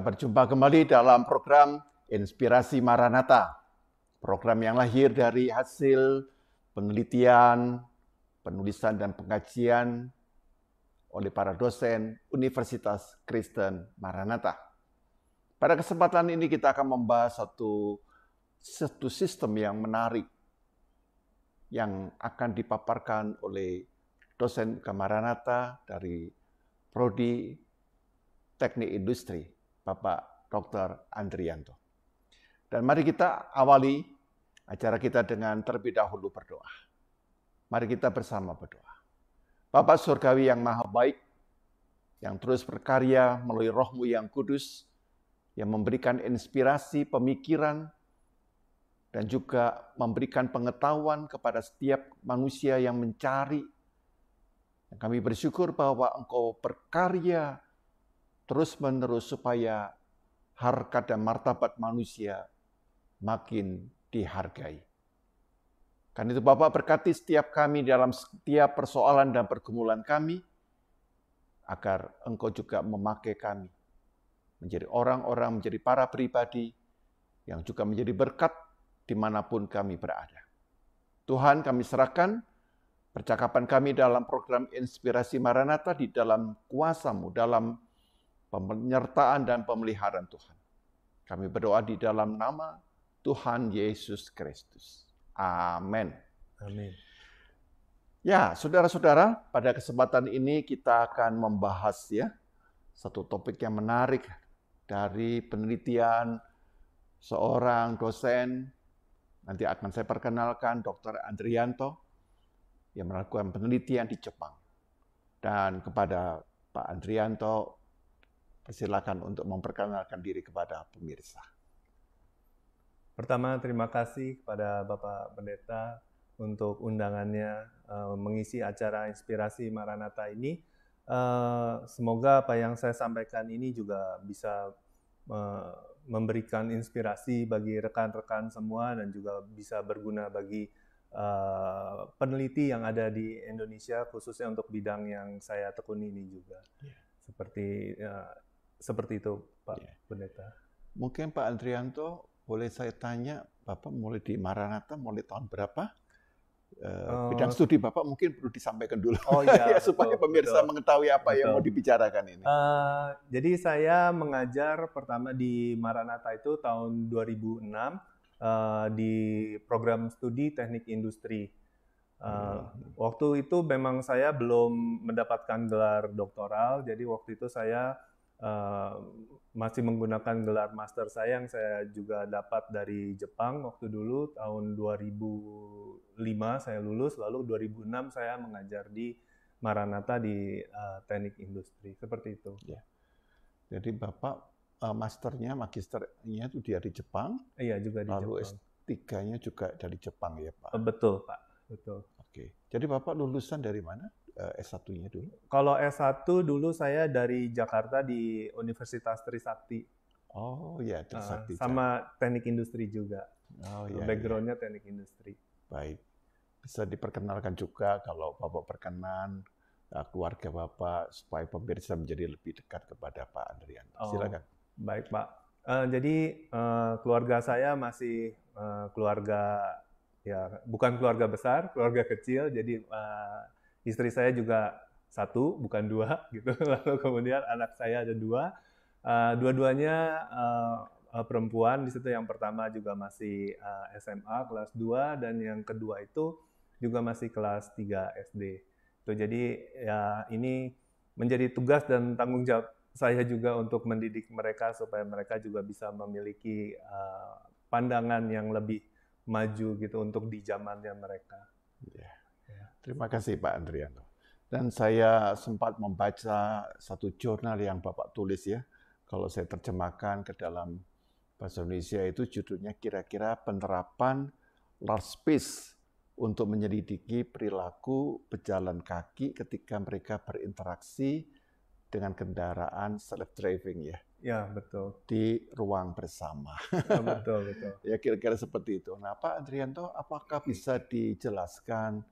Kita berjumpa kembali dalam program Inspirasi Maranatha. Program yang lahir dari hasil penelitian, penulisan dan pengkajian oleh para dosen Universitas Kristen Maranatha. Pada kesempatan ini kita akan membahas satu sistem yang menarik yang akan dipaparkan oleh dosen Maranatha dari Prodi Teknik Industri, Bapak Dr. Andrianto. Dan mari kita awali acara kita dengan terlebih dahulu berdoa. Mari kita bersama berdoa. Bapak Surgawi yang maha baik, yang terus berkarya melalui Roh-Mu yang kudus, yang memberikan inspirasi pemikiran, dan juga memberikan pengetahuan kepada setiap manusia yang mencari. Dan kami bersyukur bahwa Engkau berkarya terus-menerus supaya harkat dan martabat manusia makin dihargai. Karena itu Bapak berkati setiap kami dalam setiap persoalan dan pergumulan kami, agar Engkau juga memakai kami menjadi orang-orang, menjadi para pribadi yang juga menjadi berkat dimanapun kami berada. Tuhan, kami serahkan percakapan kami dalam program Inspirasi Maranatha di dalam kuasa-Mu, dalam penyertaan dan pemeliharaan Tuhan. Kami berdoa di dalam nama Tuhan Yesus Kristus. Amin. Amin. Ya, saudara-saudara, pada kesempatan ini kita akan membahas satu topik yang menarik dari penelitian seorang dosen. Nanti akan saya perkenalkan Dr. Andrianto yang melakukan penelitian di Jepang. Dan kepada Pak Andrianto, persilakan untuk memperkenalkan diri kepada pemirsa. Pertama, terima kasih kepada Bapak Pendeta untuk undangannya mengisi acara Inspirasi Maranatha ini. Semoga apa yang saya sampaikan ini juga bisa memberikan inspirasi bagi rekan-rekan semua dan juga bisa berguna bagi peneliti yang ada di Indonesia, khususnya untuk bidang yang saya tekuni ini juga. Seperti itu, Pak Pendeta. Mungkin Pak Andrianto, boleh saya tanya, Bapak mulai di Maranatha mulai tahun berapa? Bidang studi Bapak mungkin perlu disampaikan dulu. Oh iya, supaya pemirsa mengetahui apa yang mau dibicarakan ini. Jadi saya mengajar pertama di Maranatha itu tahun 2006 di program studi teknik industri. Waktu itu memang saya belum mendapatkan gelar doktoral, jadi waktu itu saya masih menggunakan gelar master saya yang saya juga dapat dari Jepang waktu dulu. Tahun 2005 saya lulus, lalu 2006 saya mengajar di Maranatha di teknik industri, seperti itu. Ya. Jadi Bapak magisternya itu dari Jepang? Iya, juga di lalu Jepang. Lalu S3-nya juga dari Jepang ya Pak? Betul Pak, betul. Oke. Jadi Bapak lulusan dari mana? S1-nya dulu? Kalau S1 dulu saya dari Jakarta di Universitas Trisakti. Oh ya, Trisakti. Sama teknik industri juga. Oh ya. Background-nya teknik industri. Baik. Bisa diperkenalkan juga kalau Bapak berkenan keluarga Bapak supaya pemirsa menjadi lebih dekat kepada Pak Andrianto. Silakan. Baik Pak. Jadi keluarga saya masih keluarga bukan keluarga besar, keluarga kecil. Jadi istri saya juga satu, bukan dua, gitu. Lalu kemudian anak saya ada dua. Dua-duanya perempuan. Di situ yang pertama juga masih SMA kelas 2 dan yang kedua itu juga masih kelas 3 SD. Jadi ya ini menjadi tugas dan tanggung jawab saya juga untuk mendidik mereka supaya mereka juga bisa memiliki pandangan yang lebih maju gitu untuk di zamannya mereka. Terima kasih Pak Andrianto. Dan saya sempat membaca satu jurnal yang Bapak tulis ya. Kalau saya terjemahkan ke dalam bahasa Indonesia itu judulnya kira-kira penerapan large space untuk menyelidiki perilaku pejalan kaki ketika mereka berinteraksi dengan kendaraan self-driving ya. Ya, betul. Di ruang bersama. Betul. Ya kira-kira seperti itu. Nah Pak Andrianto, apakah bisa dijelaskan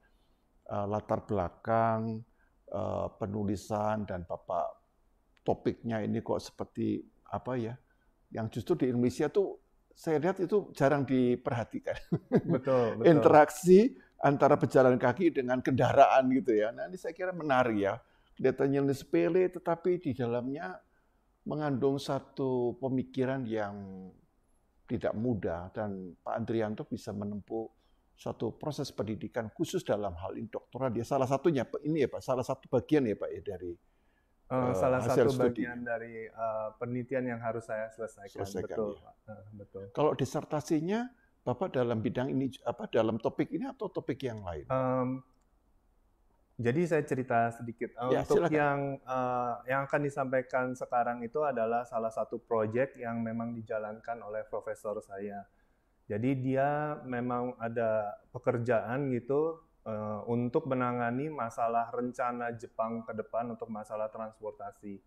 latar belakang penulisan dan Bapak topiknya ini kok seperti apa ya, yang justru di Indonesia tuh saya lihat itu jarang diperhatikan. Betul, betul. Interaksi antara pejalan kaki dengan kendaraan gitu ya. Nah, ini saya kira menarik ya. Kelihatannya ini sepele, tetapi di dalamnya mengandung satu pemikiran yang tidak mudah, dan Pak Andrianto bisa menempuh satu proses pendidikan khusus dalam hal ini doktoral. Dia salah satunya ini ya Pak, salah satu bagian ya Pak ya dari Salah hasil satu studi. bagian dari penelitian yang harus saya selesaikan. Betul, Ya. Pak. Betul. Kalau disertasinya Bapak dalam bidang ini apa dalam topik ini atau topik yang lain? Jadi saya cerita sedikit. Ya, Untuk silakan. yang akan disampaikan sekarang itu adalah salah satu proyek yang memang dijalankan oleh profesor saya. Jadi dia memang ada pekerjaan gitu untuk menangani masalah rencana Jepang ke depan untuk masalah transportasi.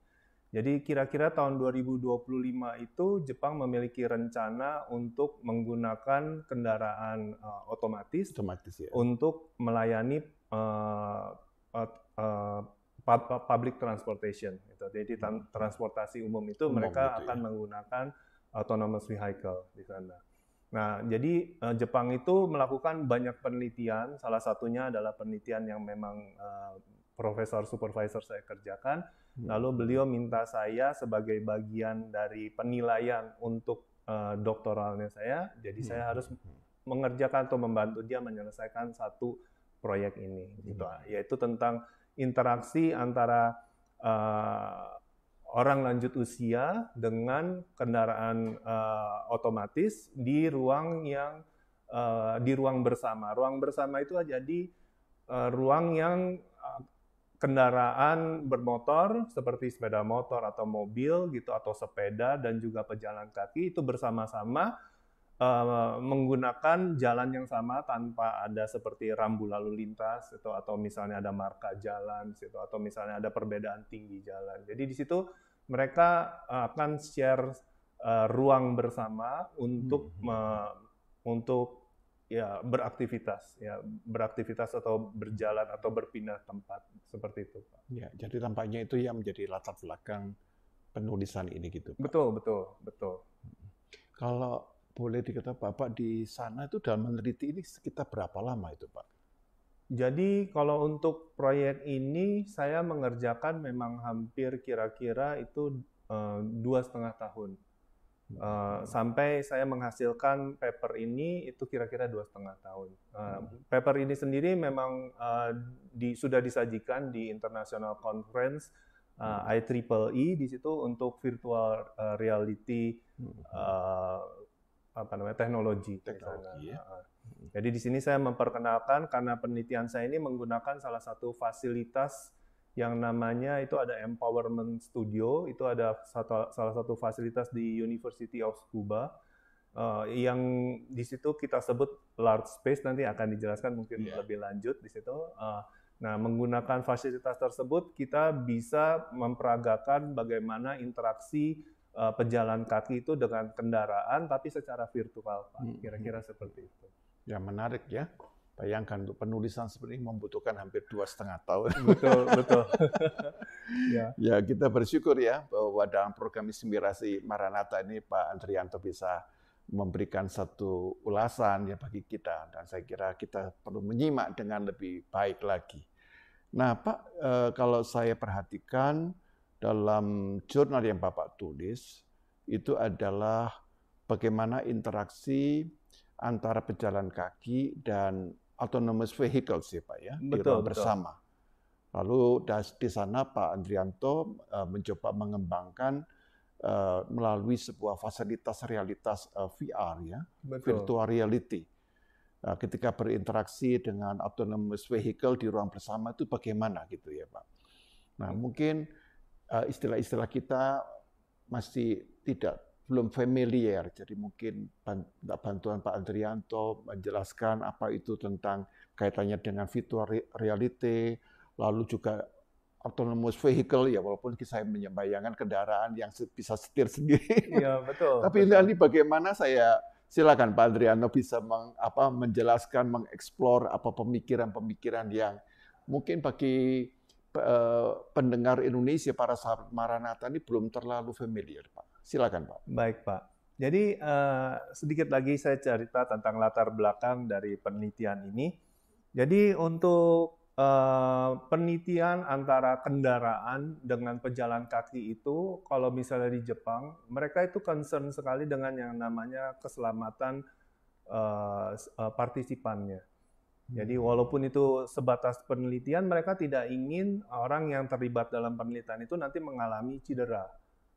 Jadi kira-kira tahun 2025 itu Jepang memiliki rencana untuk menggunakan kendaraan otomatis Ya. untuk melayani public transportation. Jadi transportasi umum itu mereka akan menggunakan autonomous vehicle di sana. Nah, jadi Jepang itu melakukan banyak penelitian. Salah satunya adalah penelitian yang memang profesor supervisor saya kerjakan. Lalu beliau minta saya sebagai bagian dari penilaian untuk doktoralnya saya. Jadi saya harus mengerjakan atau membantu dia menyelesaikan satu proyek ini, gitu, yaitu tentang interaksi antara orang lanjut usia dengan kendaraan otomatis di ruang yang di ruang bersama. Ruang bersama itu jadi ruang yang kendaraan bermotor seperti sepeda motor atau mobil gitu atau sepeda dan juga pejalan kaki itu bersama-sama menggunakan jalan yang sama tanpa ada seperti rambu lalu lintas atau misalnya ada marka jalan atau misalnya ada perbedaan tinggi jalan. Jadi di situ mereka akan share ruang bersama untuk ya beraktivitas atau berjalan atau berpindah tempat seperti itu, Pak. Ya, jadi tampaknya itu yang menjadi latar belakang penulisan ini gitu, Pak. Betul. Kalau boleh dikatakan Bapak di sana itu dalam meneliti ini sekitar berapa lama itu, Pak? Jadi kalau untuk proyek ini saya mengerjakan memang hampir kira-kira itu 2,5 tahun. Sampai saya menghasilkan paper ini itu kira-kira 2,5 tahun. Paper ini sendiri memang sudah disajikan di International Conference IEEE di situ untuk virtual reality teknologi. Ya. Jadi di sini saya memperkenalkan karena penelitian saya ini menggunakan salah satu fasilitas yang namanya itu ada Empowerment Studio, itu ada salah satu fasilitas di University of Tsukuba yang di situ kita sebut large space, nanti akan dijelaskan mungkin lebih lanjut di situ. Nah, menggunakan fasilitas tersebut kita bisa memperagakan bagaimana interaksi pejalan kaki itu dengan kendaraan tapi secara virtual, Pak. Kira-kira seperti itu. Ya, menarik ya. Bayangkan untuk penulisan seperti ini membutuhkan hampir 2,5 tahun. Betul. Ya, kita bersyukur ya bahwa dalam program Inspirasi Maranatha ini Pak Andrianto bisa memberikan satu ulasan ya bagi kita, dan saya kira kita perlu menyimak dengan lebih baik lagi. Nah, Pak, kalau saya perhatikan dalam jurnal yang Bapak tulis itu adalah bagaimana interaksi antara pejalan kaki dan autonomous vehicles ya Pak ya, di ruang bersama. Lalu di sana Pak Andrianto mencoba mengembangkan melalui sebuah fasilitas realitas VR ya, virtual reality. Ketika berinteraksi dengan autonomous vehicle di ruang bersama itu bagaimana gitu ya Pak. Nah, mungkin istilah-istilah kita masih belum familiar, jadi mungkin bantuan Pak Andrianto menjelaskan apa itu tentang kaitannya dengan virtual reality, lalu juga autonomous vehicle ya, walaupun saya membayangkan kendaraan yang bisa setir sendiri. Iya, betul. Tapi nanti bagaimana silakan Pak Andrianto bisa menjelaskan, mengeksplor apa pemikiran-pemikiran yang mungkin bagi pendengar Indonesia, para sahabat Maranatha ini belum terlalu familiar, Pak. Silakan Pak. Baik Pak. Jadi sedikit lagi saya cerita tentang latar belakang dari penelitian ini. Jadi untuk penelitian antara kendaraan dengan pejalan kaki itu, kalau misalnya di Jepang, mereka itu concern sekali dengan yang namanya keselamatan partisipannya. Jadi walaupun itu sebatas penelitian, mereka tidak ingin orang yang terlibat dalam penelitian itu nanti mengalami cedera,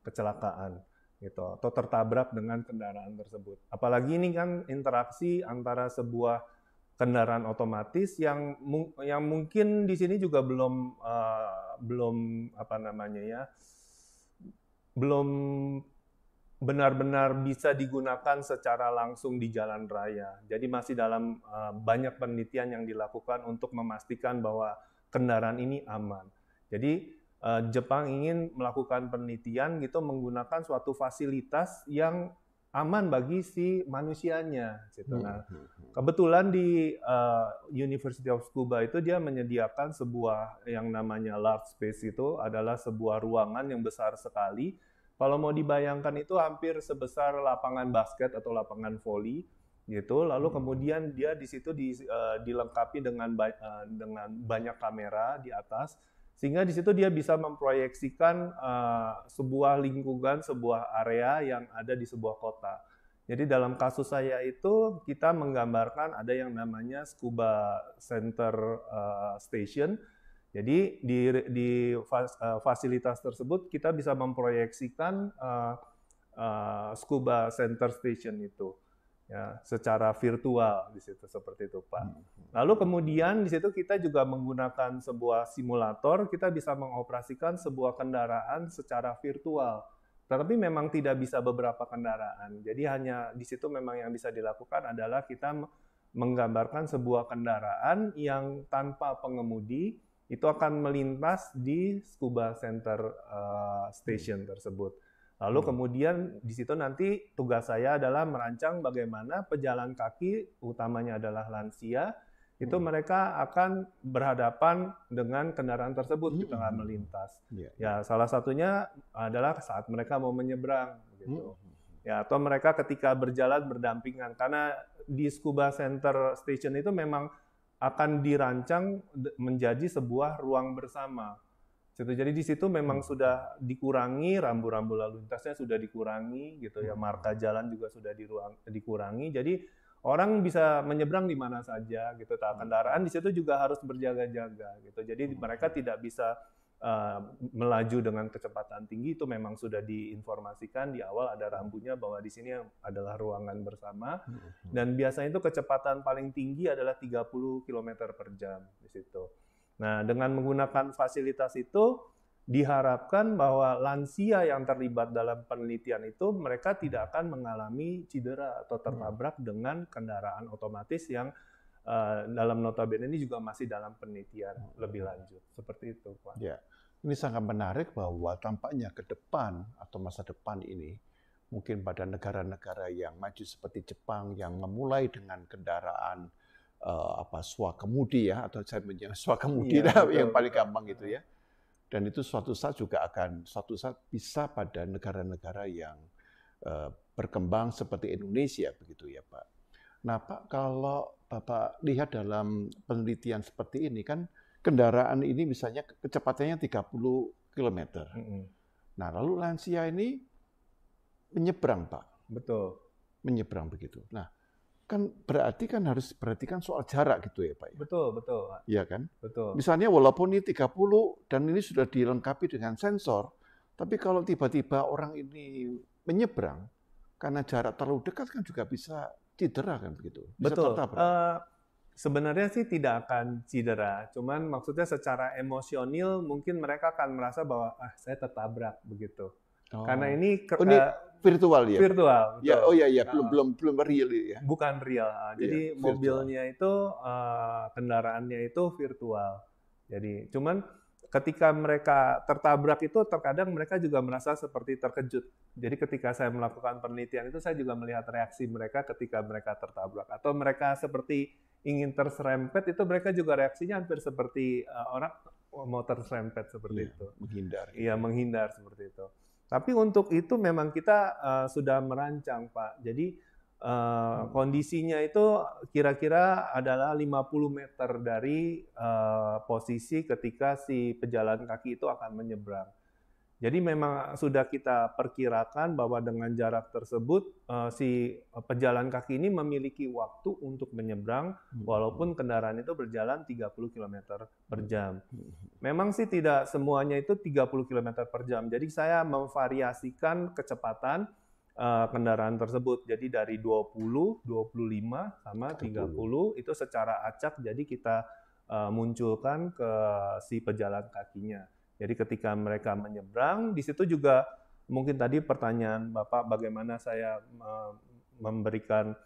kecelakaan, gitu, atau tertabrak dengan kendaraan tersebut. Apalagi ini kan interaksi antara sebuah kendaraan otomatis yang mungkin di sini juga belum apa namanya ya, belum benar-benar bisa digunakan secara langsung di jalan raya. Jadi masih dalam banyak penelitian yang dilakukan untuk memastikan bahwa kendaraan ini aman. Jadi Jepang ingin melakukan penelitian gitu menggunakan suatu fasilitas yang aman bagi si manusianya. Gitu. Nah, kebetulan di University of Tsukuba itu dia menyediakan sebuah yang namanya large space, itu adalah sebuah ruangan yang besar sekali. Kalau mau dibayangkan itu hampir sebesar lapangan basket atau lapangan voli gitu. Lalu kemudian dia di situ dilengkapi dengan banyak kamera di atas, sehingga di situ dia bisa memproyeksikan sebuah lingkungan, sebuah area yang ada di sebuah kota. Jadi dalam kasus saya itu kita menggambarkan ada yang namanya Tsukuba Center Station. Jadi di fasilitas tersebut kita bisa memproyeksikan Tsukuba Center Station itu ya secara virtual di situ, seperti itu Pak. Lalu kemudian di situ kita juga menggunakan sebuah simulator, kita bisa mengoperasikan sebuah kendaraan secara virtual. Tetapi memang tidak bisa beberapa kendaraan. Jadi hanya di situ memang yang bisa dilakukan adalah kita menggambarkan sebuah kendaraan yang tanpa pengemudi itu akan melintas di Tsukuba Center Station tersebut. Lalu kemudian di situ nanti tugas saya adalah merancang bagaimana pejalan kaki, utamanya adalah lansia, itu mereka akan berhadapan dengan kendaraan tersebut di tengah melintas. Ya, salah satunya adalah saat mereka mau menyeberang, gitu. Ya, atau mereka ketika berjalan berdampingan, karena di Tsukuba Center Station itu memang akan dirancang menjadi sebuah ruang bersama. Jadi di situ memang sudah dikurangi, rambu-rambu lalu lintasnya sudah dikurangi, gitu ya, marka jalan juga sudah dikurangi. Jadi orang bisa menyeberang di mana saja, gitu. Kendaraan di situ juga harus berjaga-jaga, gitu. Jadi mereka tidak bisa melaju dengan kecepatan tinggi, itu memang sudah diinformasikan di awal, ada rambunya bahwa di sini adalah ruangan bersama, dan biasanya itu kecepatan paling tinggi adalah 30 km per jam di situ. Nah, dengan menggunakan fasilitas itu diharapkan bahwa lansia yang terlibat dalam penelitian itu mereka tidak akan mengalami cedera atau tertabrak dengan kendaraan otomatis yang dalam notabene ini juga masih dalam penelitian lebih lanjut. Seperti itu, Pak. Ya, ini sangat menarik bahwa tampaknya ke depan atau masa depan ini mungkin pada negara-negara yang maju seperti Jepang yang memulai dengan kendaraan swakemudi ya, atau saya menyebutnya swakemudi yang paling gampang gitu ya. Dan itu suatu saat juga akan bisa pada negara-negara yang berkembang seperti Indonesia begitu ya, Pak. Nah, Pak, kalau Bapak lihat dalam penelitian seperti ini kan kendaraan ini misalnya kecepatannya 30 km. Nah, lalu lansia ini menyeberang, Pak. Betul. Menyeberang begitu. Nah, kan berarti kan harus perhatikan soal jarak gitu ya, Pak. Betul, betul. Iya kan? Betul. Misalnya walaupun ini 30 dan ini sudah dilengkapi dengan sensor, tapi kalau tiba-tiba orang ini menyeberang karena jarak terlalu dekat kan juga bisa cedera kan begitu. Bisa betul. Sebenarnya sih tidak akan cedera, cuman maksudnya secara emosional mungkin mereka akan merasa bahwa saya tertabrak begitu. Karena ini virtual ya. Virtual. Ya, belum real ya. Bukan real. Jadi mobilnya itu kendaraannya itu virtual. Jadi cuman ketika mereka tertabrak itu terkadang mereka juga merasa seperti terkejut. Jadi ketika saya melakukan penelitian itu saya juga melihat reaksi mereka ketika mereka tertabrak atau mereka seperti ingin terserempet, itu mereka juga reaksinya hampir seperti orang mau terserempet seperti itu. Menghindar. Iya, menghindar seperti itu. Tapi untuk itu memang kita sudah merancang, Pak. Jadi kondisinya itu kira-kira adalah 50 meter dari posisi ketika si pejalan kaki itu akan menyeberang. Jadi memang sudah kita perkirakan bahwa dengan jarak tersebut si pejalan kaki ini memiliki waktu untuk menyeberang walaupun kendaraan itu berjalan 30 km per jam. Memang sih tidak semuanya itu 30 km per jam. Jadi saya memvariasikan kecepatan kendaraan tersebut. Jadi dari 20, 25 sama 30 itu secara acak jadi kita munculkan ke si pejalan kakinya. Jadi ketika mereka menyeberang, di situ juga mungkin tadi pertanyaan Bapak bagaimana saya memberikan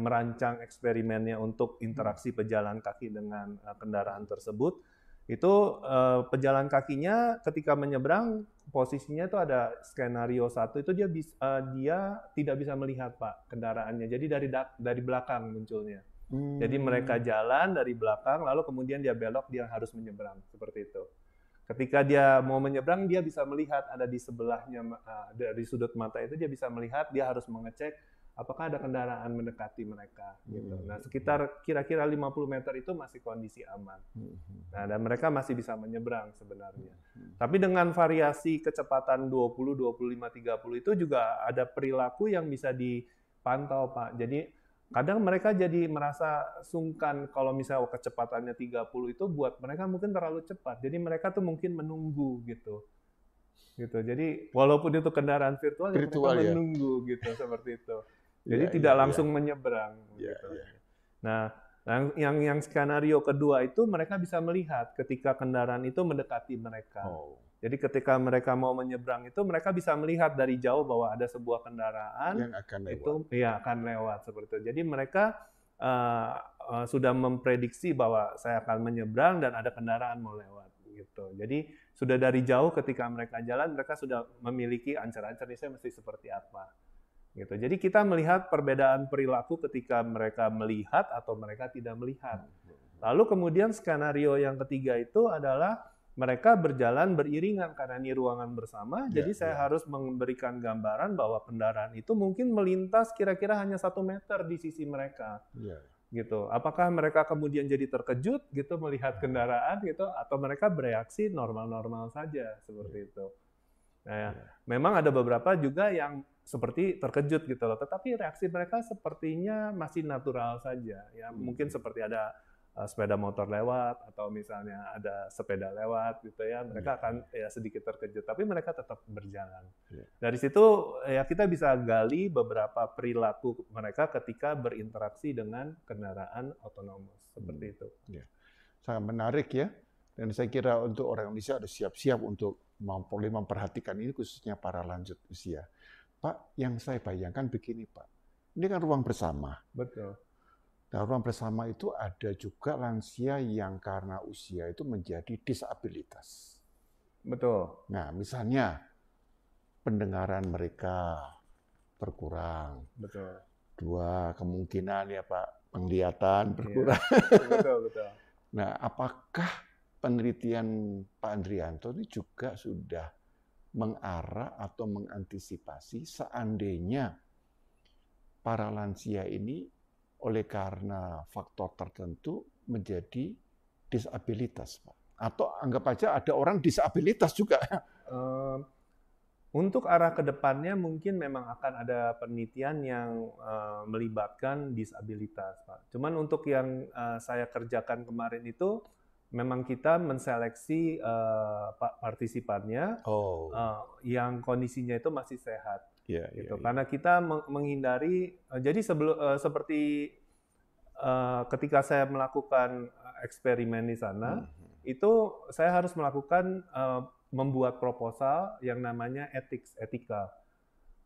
merancang eksperimennya untuk interaksi pejalan kaki dengan kendaraan tersebut. Itu pejalan kakinya ketika menyeberang posisinya itu ada skenario 1 itu dia tidak bisa melihat Pak kendaraannya. Jadi dari belakang munculnya. Jadi mereka jalan dari belakang, lalu kemudian dia belok, dia harus menyeberang, seperti itu. Ketika dia mau menyeberang, dia bisa melihat ada di sebelahnya, dari sudut mata itu dia bisa melihat, dia harus mengecek apakah ada kendaraan mendekati mereka. Gitu. Nah, sekitar kira-kira 50 meter itu masih kondisi aman. Nah, dan mereka masih bisa menyeberang sebenarnya. Tapi dengan variasi kecepatan 20, 25, 30 itu juga ada perilaku yang bisa dipantau, Pak. Jadi kadang mereka jadi merasa sungkan kalau misalnya kecepatannya 30 itu buat mereka mungkin terlalu cepat. Jadi mereka tuh mungkin menunggu gitu. Jadi walaupun itu kendaraan virtual mereka menunggu gitu seperti itu. Jadi tidak langsung menyeberang gitu. Nah, yang skenario kedua itu mereka bisa melihat ketika kendaraan itu mendekati mereka. Jadi ketika mereka mau menyeberang itu mereka bisa melihat dari jauh bahwa ada sebuah kendaraan yang akan lewat. Itu akan lewat seperti itu. Jadi mereka sudah memprediksi bahwa saya akan menyeberang dan ada kendaraan mau lewat gitu. Jadi sudah dari jauh ketika mereka jalan mereka sudah memiliki ancar-ancar ini saya mesti seperti apa. Gitu. Jadi kita melihat perbedaan perilaku ketika mereka melihat atau mereka tidak melihat. Lalu kemudian skenario yang ketiga itu adalah mereka berjalan beriringan karena ini ruangan bersama, jadi saya harus memberikan gambaran bahwa kendaraan itu mungkin melintas kira-kira hanya 1 meter di sisi mereka. Gitu. Apakah mereka kemudian jadi terkejut gitu melihat kendaraan gitu, atau mereka bereaksi normal-normal saja seperti itu. Nah, memang ada beberapa juga yang seperti terkejut gitu loh, tetapi reaksi mereka sepertinya masih natural saja. Ya, mungkin seperti ada sepeda motor lewat atau misalnya ada sepeda lewat gitu ya, mereka akan sedikit terkejut, tapi mereka tetap berjalan. Dari situ ya kita bisa gali beberapa perilaku mereka ketika berinteraksi dengan kendaraan otonom seperti itu. Sangat menarik ya, dan saya kira untuk orang Indonesia harus siap-siap untuk memperhatikan ini khususnya para lanjut usia. Pak, yang saya bayangkan begini Pak, ini kan ruang bersama. Betul. Nah, ruang bersama itu ada juga lansia yang karena usia itu menjadi disabilitas. Betul. Nah, misalnya pendengaran mereka berkurang. Betul. 2 kemungkinan ya Pak, penglihatan berkurang. Betul. Nah, apakah penelitian Pak Andrianto ini juga sudah mengarah atau mengantisipasi seandainya para lansia ini oleh karena faktor tertentu menjadi disabilitas, Pak? Atau anggap aja ada orang disabilitas juga. Untuk arah ke depannya mungkin memang akan ada penelitian yang melibatkan disabilitas, Pak. Cuman untuk yang saya kerjakan kemarin itu memang kita menseleksi partisipannya yang kondisinya itu masih sehat. Gitu. Karena kita menghindari, jadi seperti ketika saya melakukan eksperimen di sana, itu saya harus melakukan membuat proposal yang namanya etika.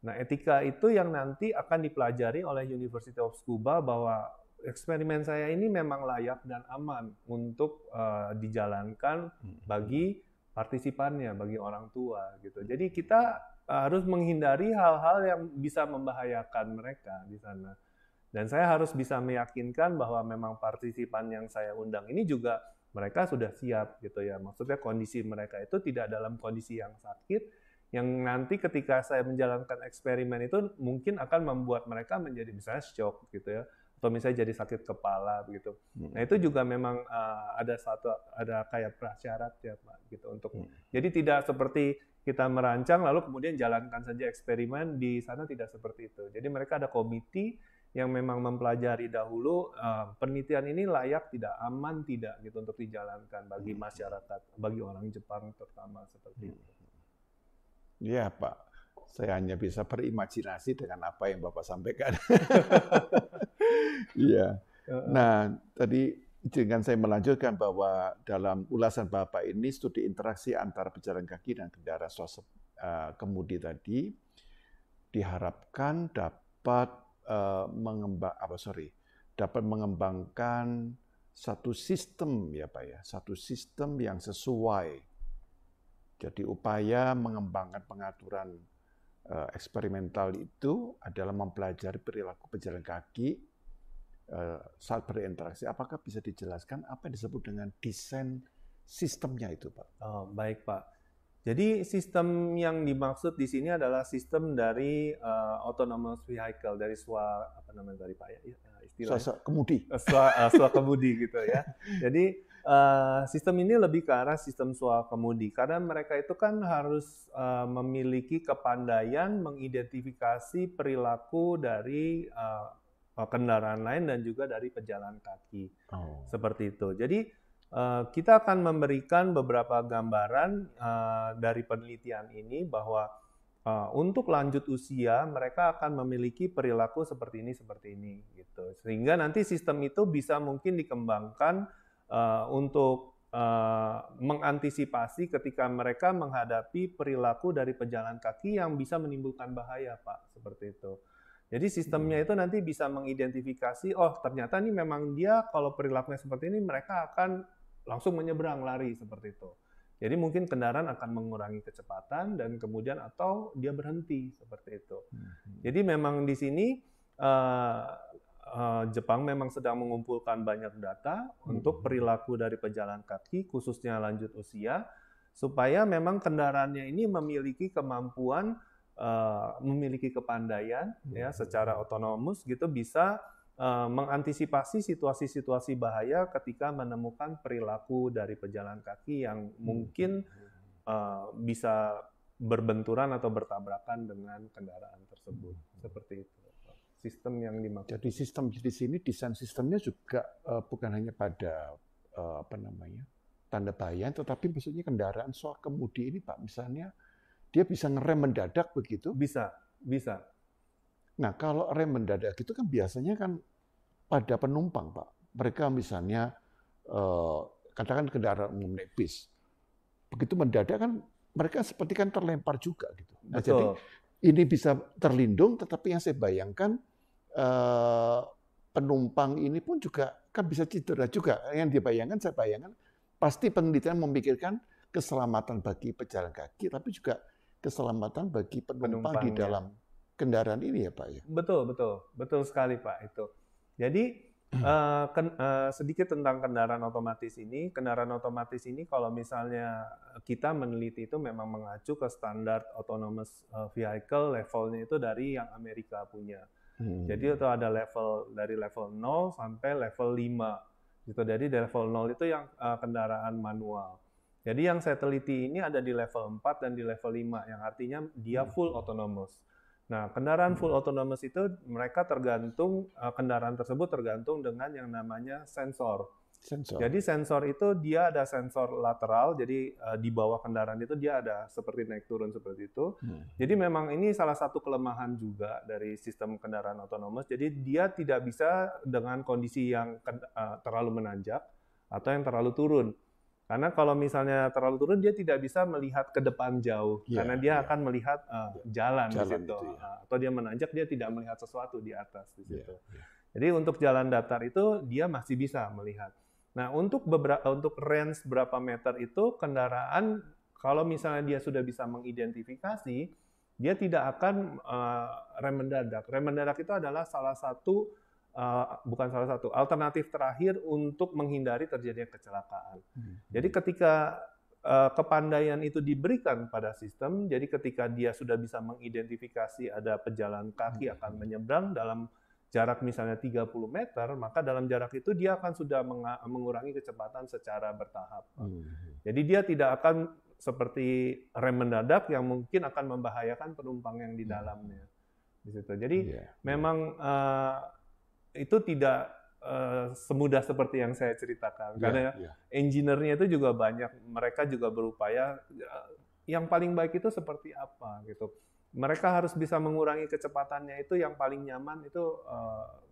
Nah, etika itu yang nanti akan dipelajari oleh University of Tsukuba bahwa eksperimen saya ini memang layak dan aman untuk dijalankan bagi partisipannya, bagi orang tua gitu. Jadi kita harus menghindari hal-hal yang bisa membahayakan mereka di sana. Dan saya harus bisa meyakinkan bahwa memang partisipan yang saya undang ini juga mereka sudah siap gitu ya. Maksudnya kondisi mereka itu tidak dalam kondisi yang sakit, yang nanti ketika saya menjalankan eksperimen itu mungkin akan membuat mereka menjadi misalnya shock gitu ya, atau misalnya jadi sakit kepala begitu. Nah itu juga memang ada kayak prasyarat ya Pak gitu untuk. Jadi tidak seperti kita merancang lalu kemudian jalankan saja eksperimen, di sana tidak seperti itu. Jadi mereka ada komite yang memang mempelajari dahulu penelitian ini layak tidak, aman tidak gitu untuk dijalankan bagi masyarakat, bagi orang Jepang terutama seperti itu. Iya Pak, saya hanya bisa berimajinasi dengan apa yang Bapak sampaikan. Iya. Nah, tadi dengan saya melanjutkan bahwa dalam ulasan Bapak ini studi interaksi antara pejalan kaki dan kendaraan kemudi tadi diharapkan dapat mengembangkan satu sistem ya Pak ya, satu sistem yang sesuai. Jadi upaya mengembangkan pengaturan eksperimental itu adalah mempelajari perilaku pejalan kaki saat berinteraksi. Apakah bisa dijelaskan apa yang disebut dengan desain sistemnya itu, Pak? Oh, baik, Pak. Jadi sistem yang dimaksud di sini adalah sistem dari autonomous vehicle, dari dari Pak ya, istilahnya kemudi. Kemudi gitu ya. Jadi sistem ini lebih ke arah sistem kemudi karena mereka itu kan harus memiliki kepandaian mengidentifikasi perilaku dari kendaraan lain dan juga dari pejalan kaki. Seperti itu. Jadi kita akan memberikan beberapa gambaran dari penelitian ini bahwa untuk lanjut usia mereka akan memiliki perilaku seperti ini gitu. Sehingga nanti sistem itu bisa mungkin dikembangkan untuk mengantisipasi ketika mereka menghadapi perilaku dari pejalan kaki yang bisa menimbulkan bahaya, Pak, seperti itu. Jadi sistemnya itu nanti bisa mengidentifikasi, oh ternyata ini memang dia kalau perilakunya seperti ini mereka akan langsung menyeberang, lari seperti itu. Jadi mungkin kendaraan akan mengurangi kecepatan dan kemudian atau dia berhenti seperti itu. Jadi memang di sini Jepang memang sedang mengumpulkan banyak data untuk perilaku dari pejalan kaki, khususnya lanjut usia, supaya memang kendaraannya ini memiliki kemampuan, memiliki kepandaian ya secara otonomus gitu bisa mengantisipasi situasi-situasi bahaya ketika menemukan perilaku dari pejalan kaki yang mungkin bisa berbenturan atau bertabrakan dengan kendaraan tersebut. Seperti itu. Sistem yang dimaksud. Jadi sistem di sini desain sistemnya juga bukan hanya pada tanda bayan, tetapi maksudnya kendaraan kemudi ini Pak, misalnya dia bisa ngerem mendadak begitu? Bisa. Nah, kalau rem mendadak itu kan biasanya kan pada penumpang, Pak. Mereka misalnya katakan kendaraan umum naik bis. Begitu mendadak kan mereka seperti kan terlempar juga gitu. Nah, jadi ini bisa terlindung, tetapi yang saya bayangkan penumpang ini pun juga kan bisa cedera juga. Yang saya bayangkan pasti penelitian memikirkan keselamatan bagi pejalan kaki, tapi juga keselamatan bagi penumpang di dalam kendaraan ini ya Pak ya. Betul sekali Pak itu. Jadi sedikit tentang kendaraan otomatis ini. Kendaraan otomatis ini kalau misalnya kita meneliti itu memang mengacu ke standar autonomous vehicle, levelnya itu dari yang Amerika punya. Jadi itu ada dari level 0 sampai level 5. Gitu. Jadi level 0 itu yang kendaraan manual. Jadi yang saya teliti ini ada di level 4 dan di level 5 yang artinya dia full autonomous. Nah, kendaraan full autonomous itu mereka kendaraan tersebut tergantung dengan yang namanya sensor. Jadi sensor itu dia ada sensor lateral, jadi di bawah kendaraan itu dia ada seperti naik turun seperti itu. Jadi memang ini salah satu kelemahan juga dari sistem kendaraan otonomous. Jadi dia tidak bisa dengan kondisi yang terlalu menanjak atau yang terlalu turun. Karena kalau misalnya terlalu turun dia tidak bisa melihat ke depan jauh karena dia akan melihat jalan di situ atau dia menanjak dia tidak melihat sesuatu di atas di situ. Jadi untuk jalan datar itu dia masih bisa melihat. Nah, untuk range berapa meter itu kendaraan kalau misalnya dia sudah bisa mengidentifikasi dia tidak akan rem mendadak. Rem mendadak itu adalah salah satu bukan salah satu, alternatif terakhir untuk menghindari terjadinya kecelakaan. Jadi ketika kepandaian itu diberikan pada sistem, jadi ketika dia sudah bisa mengidentifikasi ada pejalan kaki akan menyeberang dalam jarak misalnya 30 meter, maka dalam jarak itu dia akan sudah mengurangi kecepatan secara bertahap. Jadi dia tidak akan seperti rem mendadak yang mungkin akan membahayakan penumpang yang di dalamnya. Di situ. Jadi memang itu tidak semudah seperti yang saya ceritakan, karena engineer-nya itu juga banyak, mereka juga berupaya yang paling baik itu seperti apa gitu. Mereka harus bisa mengurangi kecepatannya itu yang paling nyaman itu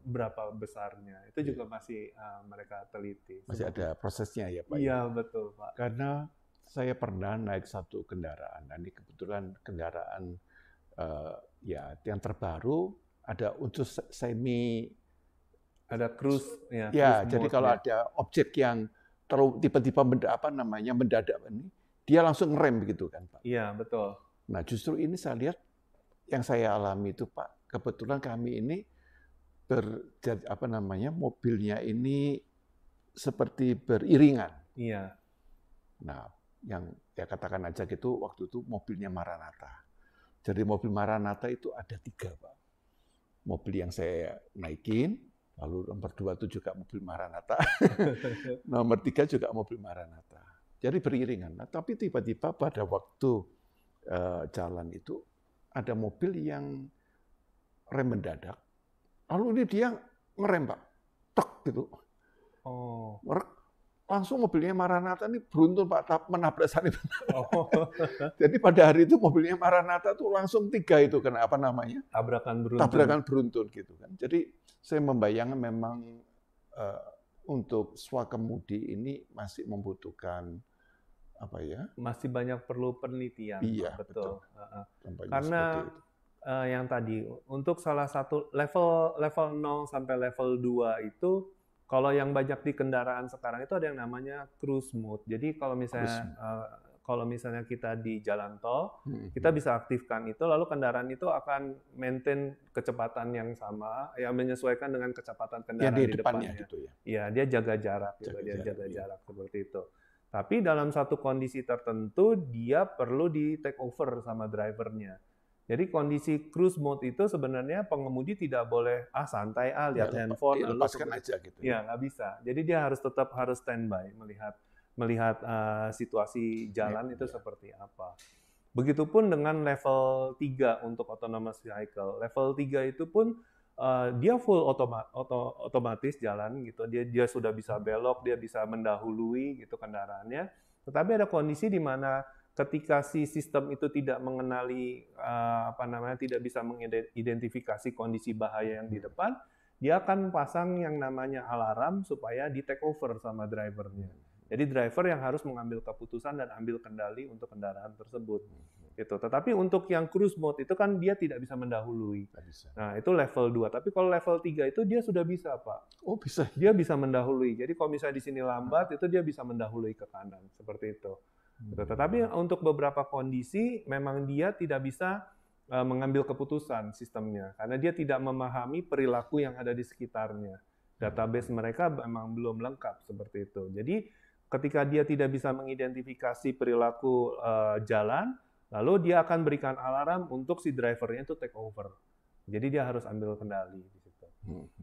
berapa besarnya, itu juga masih mereka teliti. Masih ada prosesnya ya Pak? Iya betul Pak. Karena saya pernah naik satu kendaraan, dan ini kebetulan kendaraan yang terbaru, ada unsur semi. Ada cruise, cruise jadi kalau ada objek yang tiba-tiba mendadak ini, dia langsung ngerem begitu kan Pak? Iya betul. Nah justru ini saya lihat yang saya alami itu Pak, kebetulan kami ini mobilnya ini seperti beriringan. Iya. Nah yang katakan aja gitu, waktu itu mobilnya Maranatha. Jadi mobil Maranatha itu ada 3 Pak. Mobil yang saya naikin, lalu nomor 2 itu juga mobil Maranatha, nomor 3 juga mobil Maranatha. Jadi beriringan. Nah, tapi tiba-tiba pada waktu jalan itu ada mobil yang rem mendadak, lalu ini dia ngerem Pak, tek gitu. Langsung mobilnya Maranatha ini beruntun Pak, menabrak sana. Jadi pada hari itu mobilnya Maranatha tuh langsung 3 itu kena tabrakan beruntun gitu kan. Jadi saya membayangkan memang untuk swakemudi ini masih membutuhkan masih banyak perlu penelitian. Iya betul. Karena yang tadi untuk salah satu level 0 sampai level 2 itu, kalau yang banyak di kendaraan sekarang itu ada yang namanya cruise mode. Jadi kalau misalnya kita di jalan tol, kita bisa aktifkan itu, lalu kendaraan itu akan maintain kecepatan yang sama, yang menyesuaikan dengan kecepatan kendaraan di depannya. Gitu ya. Iya, dia jaga jarak, jaga jarak seperti itu. Tapi dalam satu kondisi tertentu, dia perlu di take over sama drivernya. Jadi kondisi cruise mode itu sebenarnya pengemudi tidak boleh santai lihat handphone, lepaskan aja gitu. Ya nggak bisa. Jadi dia tetap harus standby melihat situasi jalan itu seperti apa. Begitupun dengan level 3 untuk autonomous vehicle. Level 3 itu pun dia full otomatis jalan gitu. Dia sudah bisa belok, dia bisa mendahului gitu kendaraannya. Tetapi ada kondisi di mana ketika si sistem itu tidak mengenali tidak bisa mengidentifikasi kondisi bahaya yang di depan, dia akan pasang yang namanya alarm supaya di take over sama drivernya. Jadi driver yang harus mengambil keputusan dan ambil kendali untuk kendaraan tersebut. Gitu. Tetapi untuk yang cruise mode itu kan dia tidak bisa mendahului. Nah, itu level 2. Tapi kalau level 3 itu dia sudah bisa, Pak. Oh, bisa. Dia bisa mendahului. Jadi kalau misalnya di sini lambat, itu dia bisa mendahului ke kanan. Seperti itu. Tetapi untuk beberapa kondisi memang dia tidak bisa mengambil keputusan sistemnya karena dia tidak memahami perilaku yang ada di sekitarnya. Database mereka memang belum lengkap seperti itu. Jadi ketika dia tidak bisa mengidentifikasi perilaku jalan, lalu dia akan berikan alarm untuk si drivernya itu take over. Jadi dia harus ambil kendali di situ.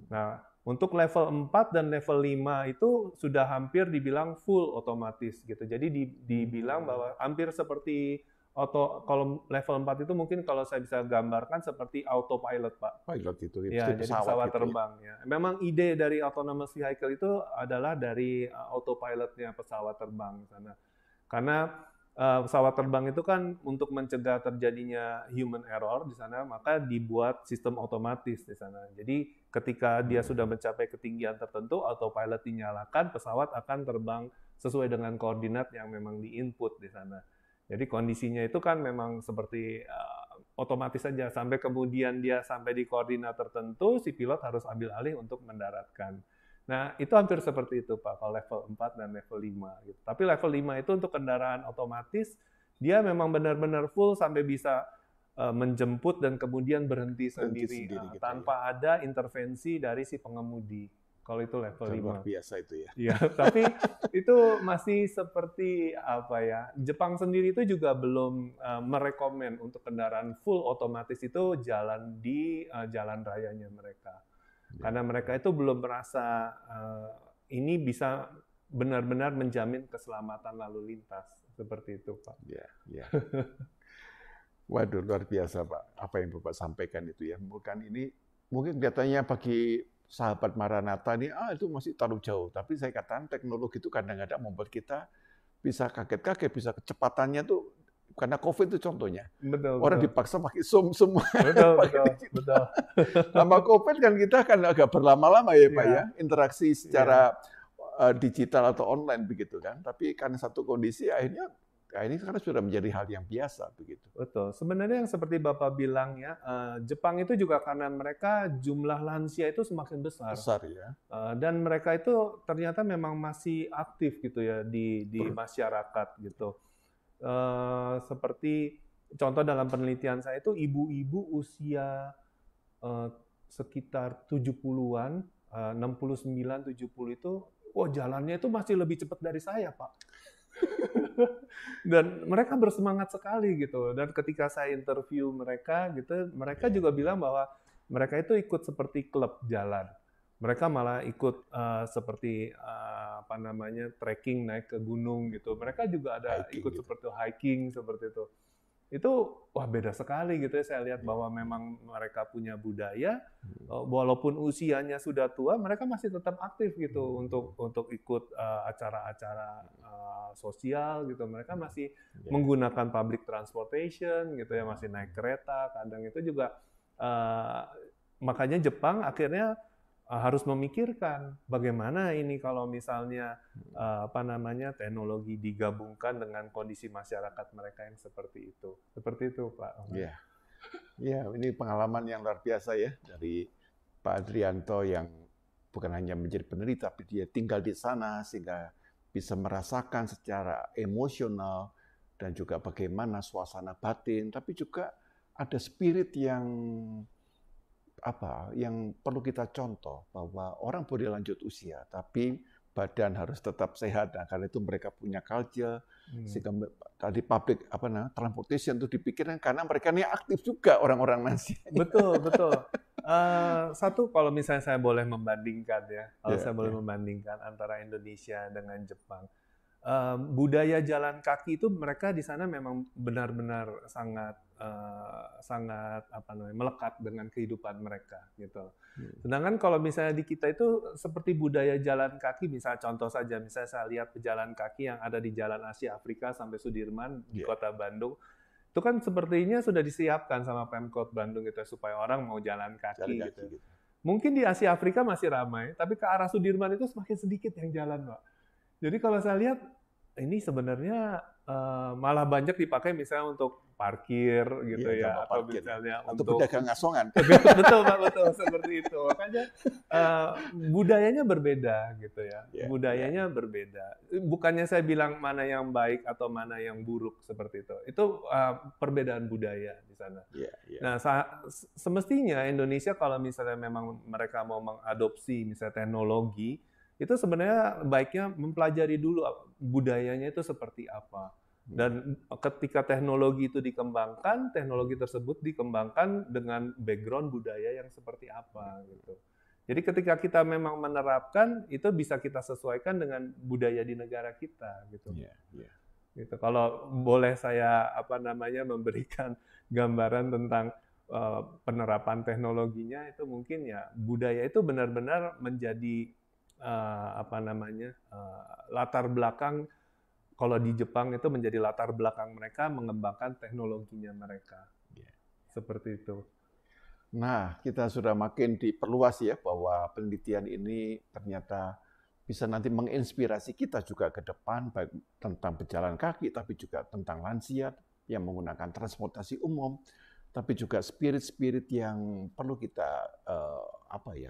Nah, untuk level 4 dan level 5 itu sudah hampir dibilang full otomatis gitu. Jadi dibilang bahwa hampir seperti kalau level 4 itu mungkin kalau saya bisa gambarkan seperti autopilot, Pak. Pilot itu ya, jadi pesawat terbang ya. Memang ide dari autonomous vehicle itu adalah dari autopilotnya pesawat terbang sana. Karena pesawat terbang itu kan untuk mencegah terjadinya human error di sana, maka dibuat sistem otomatis di sana. Jadi ketika dia sudah mencapai ketinggian tertentu, autopilot dinyalakan, pesawat akan terbang sesuai dengan koordinat yang memang di-input di sana. Jadi kondisinya itu kan memang seperti otomatis saja, sampai kemudian dia sampai di koordinat tertentu, si pilot harus ambil alih untuk mendaratkan. Nah, itu hampir seperti itu, Pak, kalau level 4 dan level 5. Gitu. Tapi level 5 itu untuk kendaraan otomatis, dia memang benar-benar full sampai bisa menjemput dan kemudian berhenti sendiri, gitu tanpa ada intervensi dari si pengemudi. Kalau itu level 5. Luar biasa itu ya. Ya, tapi itu masih seperti apa ya? Jepang sendiri itu juga belum merekomen untuk kendaraan full otomatis itu jalan di jalan rayanya mereka. Karena mereka itu belum merasa ini bisa benar-benar menjamin keselamatan lalu lintas. Seperti itu, Pak. Ya. Waduh, luar biasa, Pak. Apa yang Bapak sampaikan itu ya. Mungkin kelihatannya bagi sahabat Maranatha ini, itu masih terlalu jauh. Tapi saya katakan teknologi itu kadang-kadang membuat kita bisa kaget-kaget, bisa kecepatannya tuh, karena COVID itu contohnya. Betul, Orang dipaksa pakai Zoom semua. Betul. Sama COVID kan kita kan agak berlama-lama ya, Pak ya. Interaksi secara digital atau online begitu kan. Tapi karena satu kondisi akhirnya ini sekarang sudah menjadi hal yang biasa begitu. Betul. Sebenarnya yang seperti Bapak bilang ya, Jepang itu juga karena mereka jumlah lansia itu semakin besar. Besar ya. Dan mereka itu ternyata memang masih aktif gitu ya di masyarakat gitu. Seperti contoh dalam penelitian saya itu ibu-ibu usia sekitar 70-an, 69, 70 itu, jalannya itu masih lebih cepat dari saya, Pak. Dan mereka bersemangat sekali gitu. Dan ketika saya interview mereka gitu, mereka juga bilang bahwa mereka itu ikut seperti klub jalan. Mereka malah ikut seperti trekking naik ke gunung gitu. Mereka juga ada ikut seperti hiking seperti itu. Itu beda sekali gitu ya. Saya lihat bahwa memang mereka punya budaya, walaupun usianya sudah tua, mereka masih tetap aktif gitu untuk ikut acara-acara sosial gitu. Mereka masih menggunakan public transportation gitu ya, masih naik kereta. Kadang itu juga makanya Jepang akhirnya harus memikirkan bagaimana ini kalau misalnya teknologi digabungkan dengan kondisi masyarakat mereka yang seperti itu. Seperti itu, Pak. Ya, ini pengalaman yang luar biasa ya dari Pak Adrianto yang bukan hanya menjadi peneliti tapi dia tinggal di sana sehingga bisa merasakan secara emosional dan juga bagaimana suasana batin, tapi juga ada spirit yang perlu kita contoh bahwa orang boleh lanjut usia, tapi badan harus tetap sehat. Nah, karena itu mereka punya culture, sehingga tadi public transportation itu dipikirkan karena mereka ini aktif juga orang-orang lansia. Betul. Satu kalau misalnya saya boleh membandingkan ya, membandingkan antara Indonesia dengan Jepang. Budaya jalan kaki itu mereka di sana memang benar-benar sangat melekat dengan kehidupan mereka gitu. Sedangkan kalau misalnya di kita itu seperti budaya jalan kaki, misalnya contoh saja, misalnya saya lihat pejalan kaki yang ada di Jalan Asia Afrika sampai Sudirman di Kota Bandung, itu kan sepertinya sudah disiapkan sama Pemkot Bandung gitu supaya orang mau jalan kaki gitu. Mungkin di Asia Afrika masih ramai, tapi ke arah Sudirman itu semakin sedikit yang jalan, Pak. Jadi kalau saya lihat ini sebenarnya malah banyak dipakai misalnya untuk parkir gitu ya, atau misalnya untuk pedagang asongan. Betul, Pak, betul seperti itu. Makanya budayanya berbeda gitu ya. Budayanya berbeda. Bukannya saya bilang mana yang baik atau mana yang buruk seperti itu. Itu perbedaan budaya di sana. Nah, semestinya Indonesia kalau misalnya memang mereka mau mengadopsi misalnya teknologi, itu sebenarnya baiknya mempelajari dulu budayanya itu seperti apa. Dan ketika teknologi itu dikembangkan, teknologi tersebut dikembangkan dengan background budaya yang seperti apa gitu. Jadi ketika kita memang menerapkan, itu bisa kita sesuaikan dengan budaya di negara kita gitu. Gitu. Kalau boleh saya memberikan gambaran tentang penerapan teknologinya, itu mungkin ya budaya itu benar-benar menjadi latar belakang. Kalau di Jepang itu menjadi latar belakang mereka mengembangkan teknologinya mereka. Seperti itu. Nah, kita sudah makin diperluas ya bahwa penelitian ini ternyata bisa nanti menginspirasi kita juga ke depan, baik tentang pejalan kaki, tapi juga tentang lansia yang menggunakan transportasi umum, tapi juga spirit-spirit yang perlu kita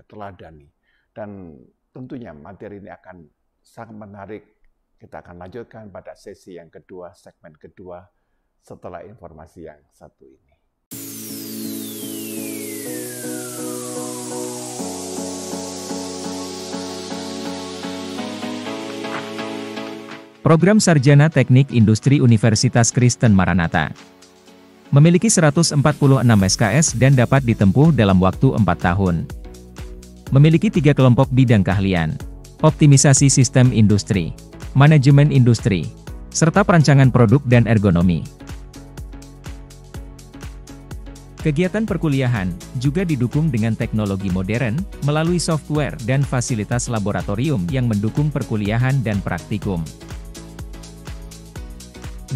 teladani. Dan tentunya materi ini akan sangat menarik. Kita akan lanjutkan pada sesi yang kedua, segmen kedua, setelah informasi yang satu ini. Program Sarjana Teknik Industri Universitas Kristen Maranatha memiliki 146 SKS dan dapat ditempuh dalam waktu 4 tahun. Memiliki 3 kelompok bidang keahlian: optimisasi sistem industri, manajemen industri, serta perancangan produk dan ergonomi. Kegiatan perkuliahan juga didukung dengan teknologi modern, melalui software dan fasilitas laboratorium yang mendukung perkuliahan dan praktikum.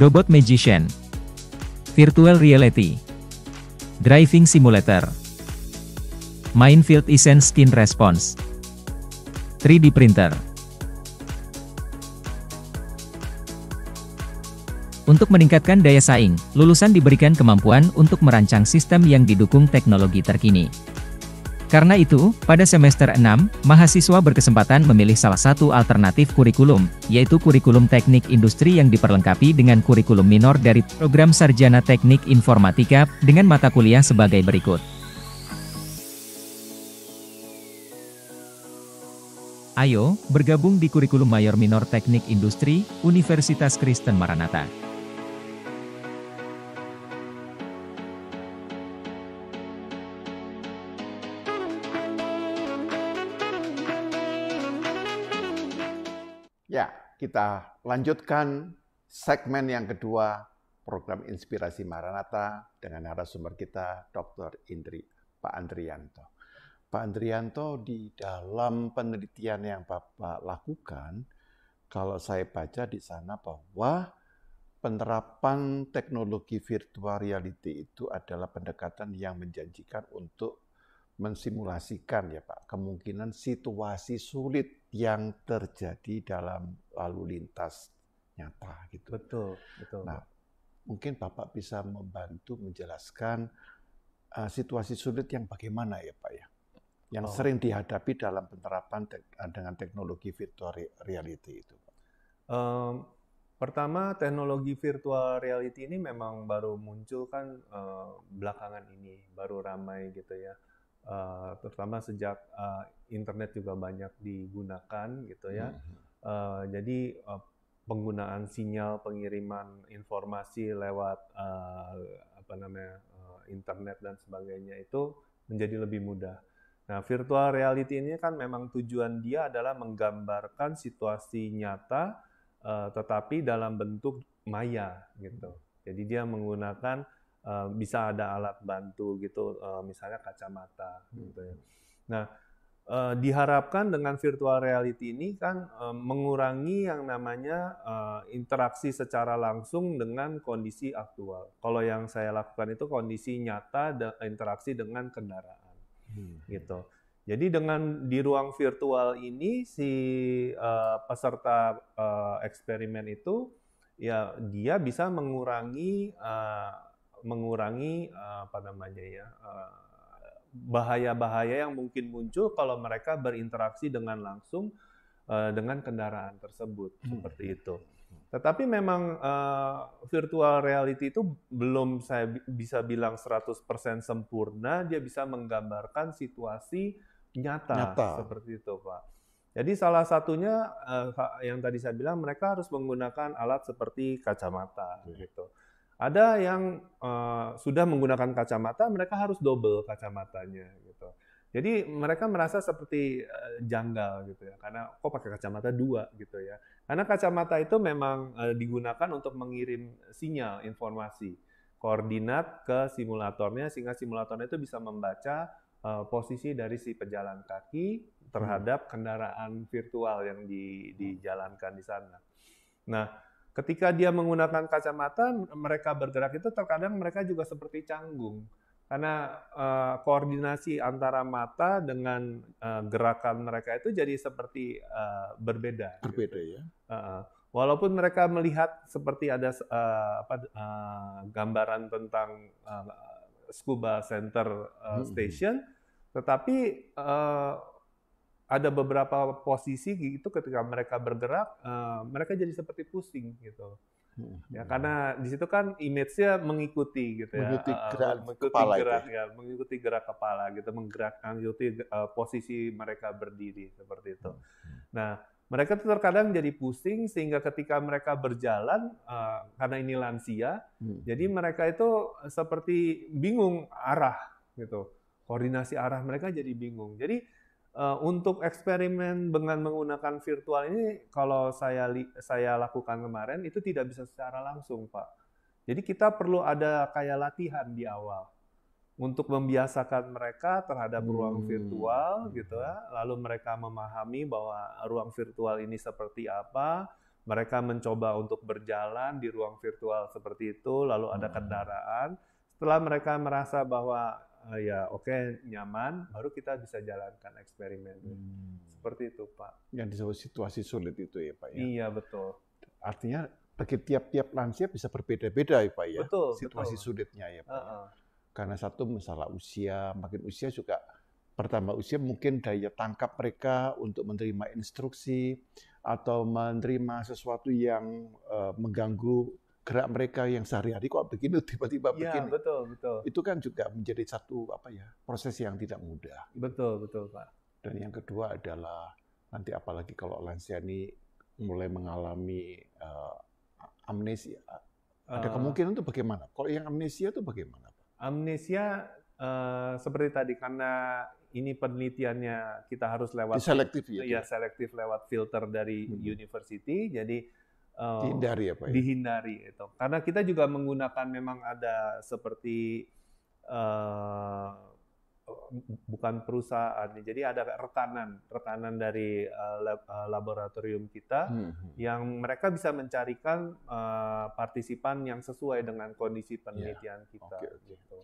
Robot Magician, Virtual Reality, Driving Simulator, Minefield Essence Skin Response, 3D Printer. Untuk meningkatkan daya saing, lulusan diberikan kemampuan untuk merancang sistem yang didukung teknologi terkini. Karena itu, pada semester 6, mahasiswa berkesempatan memilih salah satu alternatif kurikulum, yaitu kurikulum teknik industri yang diperlengkapi dengan kurikulum minor dari program Sarjana Teknik Informatika, dengan mata kuliah sebagai berikut. Ayo, bergabung di kurikulum mayor minor teknik industri, Universitas Kristen Maranatha. Ya, kita lanjutkan segmen yang kedua program Inspirasi Maranatha dengan narasumber kita Dr. Pak Andrianto. Pak Andrianto, di dalam penelitian yang Bapak lakukan, kalau saya baca di sana bahwa penerapan teknologi virtual reality itu adalah pendekatan yang menjanjikan untuk mensimulasikan ya Pak, kemungkinan situasi sulit yang terjadi dalam lalu lintas nyata gitu. Betul, betul. Nah, mungkin Bapak bisa membantu menjelaskan situasi sulit yang bagaimana ya Pak ya, yang sering dihadapi dalam penerapan dengan teknologi virtual reality itu Pak. Pertama, teknologi virtual reality ini memang baru muncul kan belakangan ini, baru ramai gitu ya. Terutama sejak internet juga banyak digunakan gitu ya. Jadi penggunaan sinyal pengiriman informasi lewat internet dan sebagainya itu menjadi lebih mudah. Nah, virtual reality ini kan memang tujuan dia adalah menggambarkan situasi nyata tetapi dalam bentuk maya gitu. Jadi dia menggunakan bisa ada alat bantu gitu, misalnya kacamata gitu ya. Nah, diharapkan dengan virtual reality ini kan mengurangi yang namanya interaksi secara langsung dengan kondisi aktual. Kalau yang saya lakukan itu kondisi nyata dan interaksi dengan kendaraan, gitu. Jadi dengan di ruang virtual ini si peserta eksperimen itu ya dia bisa mengurangi bahaya-bahaya yang mungkin muncul kalau mereka berinteraksi dengan langsung dengan kendaraan tersebut, seperti itu. Tetapi memang virtual reality itu belum saya bisa bilang 100% sempurna, dia bisa menggambarkan situasi nyata. Seperti itu, Pak. Jadi salah satunya yang tadi saya bilang mereka harus menggunakan alat seperti kacamata gitu. Ada yang sudah menggunakan kacamata, mereka harus double kacamatanya gitu. Jadi mereka merasa seperti janggal gitu ya, karena kok pakai kacamata 2 gitu ya. Karena kacamata itu memang digunakan untuk mengirim sinyal informasi, koordinat ke simulatornya, sehingga simulatornya itu bisa membaca posisi dari si pejalan kaki terhadap kendaraan virtual yang dijalankan di sana. Nah, ketika dia menggunakan kacamata, mereka bergerak itu terkadang mereka juga seperti canggung. Karena koordinasi antara mata dengan gerakan mereka itu jadi seperti berbeda. Berbeda gitu. Ya. Walaupun mereka melihat seperti ada gambaran tentang Scuba Center Station, tetapi ada beberapa posisi gitu ketika mereka bergerak, mereka jadi seperti pusing gitu. Ya, karena di situ kan image-nya mengikuti gitu ya, Mengikuti gerak kepala itu gerak ya, mengikuti gerak kepala gitu, mengikuti posisi mereka berdiri seperti itu. Nah, mereka tuh terkadang jadi pusing sehingga ketika mereka berjalan karena ini lansia, jadi mereka itu seperti bingung arah gitu, koordinasi arah mereka jadi bingung. Jadi untuk eksperimen dengan menggunakan virtual ini, kalau saya lakukan kemarin, itu tidak bisa secara langsung, Pak. Jadi kita perlu ada kayak latihan di awal untuk membiasakan mereka terhadap ruang virtual, gitu ya. Lalu mereka memahami bahwa ruang virtual ini seperti apa. Mereka mencoba untuk berjalan di ruang virtual seperti itu, lalu ada kendaraan. Setelah mereka merasa bahwa ya oke, nyaman, baru kita bisa jalankan eksperimen. Seperti itu, Pak. Yang disebut situasi sulit itu ya, Pak ya. Iya, betul. Artinya bagi tiap-tiap lansia bisa berbeda-beda ya, Pak ya. Betul, situasi betul. sulitnya ya, Pak. Karena satu masalah usia, makin usia juga bertambah usia, mungkin daya tangkap mereka untuk menerima instruksi atau menerima sesuatu yang mengganggu gerak mereka yang sehari-hari kok begini tiba-tiba begini. Iya, betul, betul. Itu kan juga menjadi satu proses yang tidak mudah. Betul, betul, Pak. Dan yang kedua adalah nanti apalagi kalau lansia ini mulai mengalami amnesia. Ada kemungkinan itu bagaimana? Kalau yang amnesia itu bagaimana, Pak? Amnesia seperti tadi, karena ini penelitiannya kita harus lewat selektif ya? Ya, selektif lewat filter dari university, jadi dihindari ya, Pak? Dihindari itu. Karena kita juga menggunakan, memang ada seperti bukan perusahaan, jadi ada rekanan dari laboratorium kita yang mereka bisa mencarikan partisipan yang sesuai dengan kondisi penelitian kita. Gitu.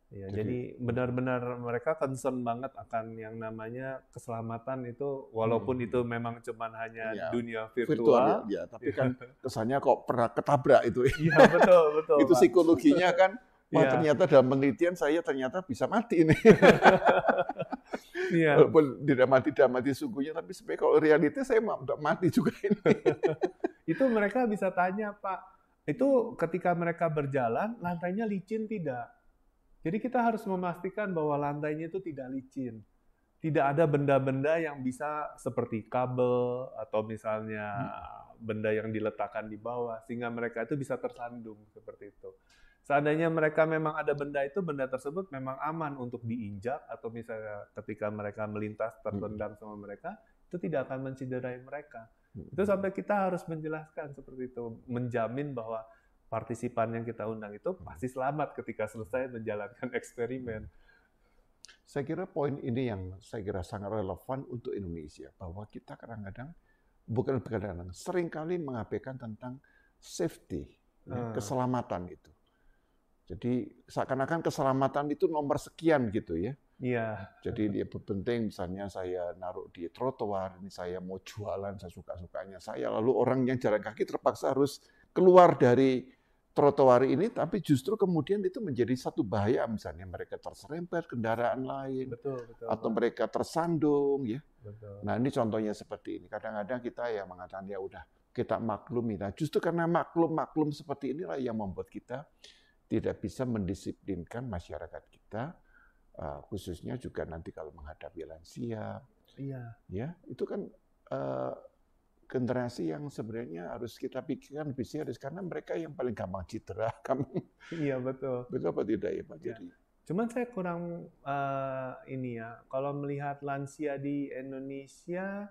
Ya, jadi benar-benar mereka concern banget akan yang namanya keselamatan itu, walaupun itu memang cuman hanya dunia virtual. Ya, tapi kan kesannya kok pernah ketabrak itu. Iya, betul, betul. Itu Pak. psikologinya kan, wah ternyata dalam penelitian saya ternyata bisa mati nih. Walaupun tidak mati sungguhnya, tapi sebenarnya kalau realita saya tidak mati juga ini. Itu mereka bisa tanya, Pak, itu ketika mereka berjalan, lantainya licin tidak? Jadi kita harus memastikan bahwa lantainya itu tidak licin. Tidak ada benda-benda yang bisa seperti kabel atau misalnya benda yang diletakkan di bawah, sehingga mereka itu bisa tersandung seperti itu. Seandainya mereka memang ada benda itu, benda tersebut memang aman untuk diinjak, atau misalnya ketika mereka melintas tertendang sama mereka, itu tidak akan mencederai mereka. Itu sampai kita harus menjelaskan seperti itu, menjamin bahwa partisipan yang kita undang itu pasti selamat ketika selesai menjalankan eksperimen. Saya kira poin ini yang saya kira sangat relevan untuk Indonesia, bahwa kita kadang-kadang, seringkali mengabaikan tentang safety, keselamatan itu. Jadi seakan-akan keselamatan itu nomor sekian gitu ya. Iya. Jadi dia penting, misalnya saya naruh di trotoar, ini saya mau jualan sesuka-sukanya saya, lalu orang yang jalan kaki terpaksa harus keluar dari trotoar ini, tapi justru kemudian itu menjadi satu bahaya, misalnya mereka terserempet kendaraan lain, betul, atau mereka tersandung, ya. Betul. Nah ini contohnya seperti ini. Kadang-kadang kita ya mengatakan ya udah kita maklumi. Nah justru karena maklum seperti inilah yang membuat kita tidak bisa mendisiplinkan masyarakat kita, khususnya juga nanti kalau menghadapi lansia. Iya. Ya itu kan generasi yang sebenarnya harus kita pikirkan lebih serius, karena mereka yang paling gampang cedera. Iya, betul. Betul apa tidak ya, Pak? Ya. Jadi, cuman saya kurang ini ya, kalau melihat lansia di Indonesia,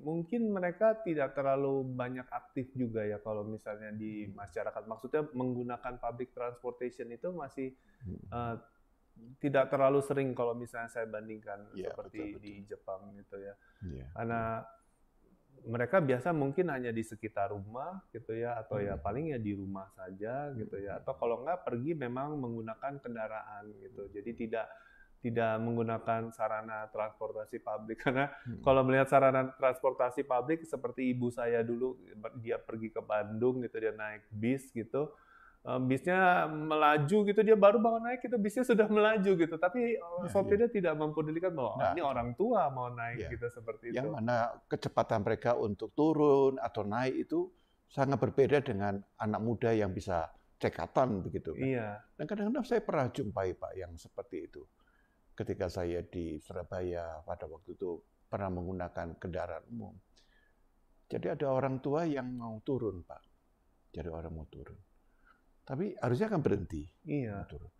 mungkin mereka tidak terlalu banyak aktif juga ya kalau misalnya di masyarakat. Maksudnya menggunakan public transportation itu masih tidak terlalu sering kalau misalnya saya bandingkan seperti betul. Di Jepang gitu ya. Karena mereka biasa mungkin hanya di sekitar rumah gitu ya, atau ya paling ya di rumah saja gitu ya, atau kalau enggak pergi memang menggunakan kendaraan gitu. Jadi tidak menggunakan sarana transportasi publik, karena kalau melihat sarana transportasi publik seperti ibu saya dulu, dia pergi ke Bandung gitu, dia naik bis gitu. Bisnya melaju gitu, dia baru bangun naik itu bisnya sudah melaju gitu, tapi sopirnya tidak mempedulikan bahwa ini orang tua mau naik gitu, seperti itu. Yang mana kecepatan mereka untuk turun atau naik itu sangat berbeda dengan anak muda yang bisa cekatan begitu kan. Iya. Dan kadang-kadang saya pernah jumpai Pak yang seperti itu. Ketika saya di Surabaya pada waktu itu pernah menggunakan kendaraan umum. Jadi ada orang tua yang mau turun Pak. Jadi orang mau turun. Tapi harusnya kan berhenti. Iya. Mau turun.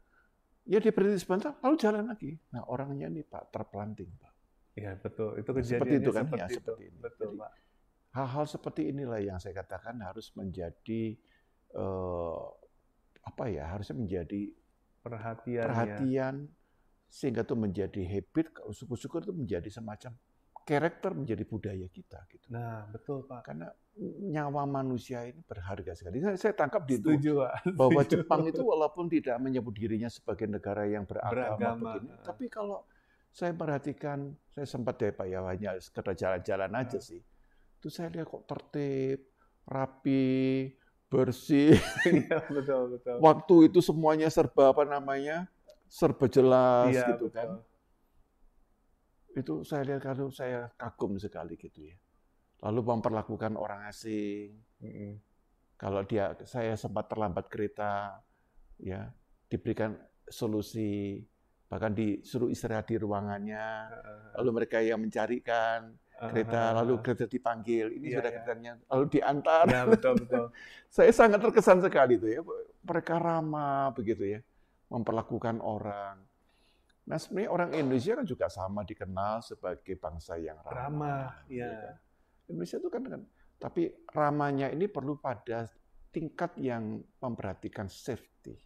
Ya dia berhenti sebentar, lalu jalan lagi. Nah orangnya nih Pak terpelanting Pak. Iya betul. Itu Seperti itu kan? seperti Ya, itu. seperti ini. Betul Jadi, Pak. hal-hal seperti inilah yang saya katakan harus menjadi harusnya menjadi perhatian sehingga itu menjadi habit. Kalau syukur-syukur itu menjadi semacam karakter, menjadi budaya kita gitu. Nah betul Pak. Karena nyawa manusia ini berharga sekali. Saya tangkap di itu Setuju Pak. bahwa Setuju. Jepang itu walaupun tidak menyebut dirinya sebagai negara yang beragama begini, tapi kalau saya perhatikan, saya sempat deh Pak ya hanya sekedar jalan-jalan aja sih. Itu saya lihat kok tertib, rapi, bersih. Iya betul. Waktu itu semuanya serba serba jelas Iya, gitu betul. kan. Itu saya lihat kalau saya kagum sekali gitu ya. Lalu memperlakukan orang asing. Kalau saya sempat terlambat kereta, ya diberikan solusi, bahkan disuruh istirahat di ruangannya. Lalu mereka yang mencarikan kereta, lalu kereta dipanggil, ini sudah keretanya, lalu diantar. Ya betul. Saya sangat terkesan sekali itu ya, mereka ramah begitu ya, memperlakukan orang. Nah sebenarnya orang Indonesia kan juga sama dikenal sebagai bangsa yang ramah. Ya. Kan? Indonesia itu kan, tapi ramahnya ini perlu pada tingkat yang memperhatikan safety.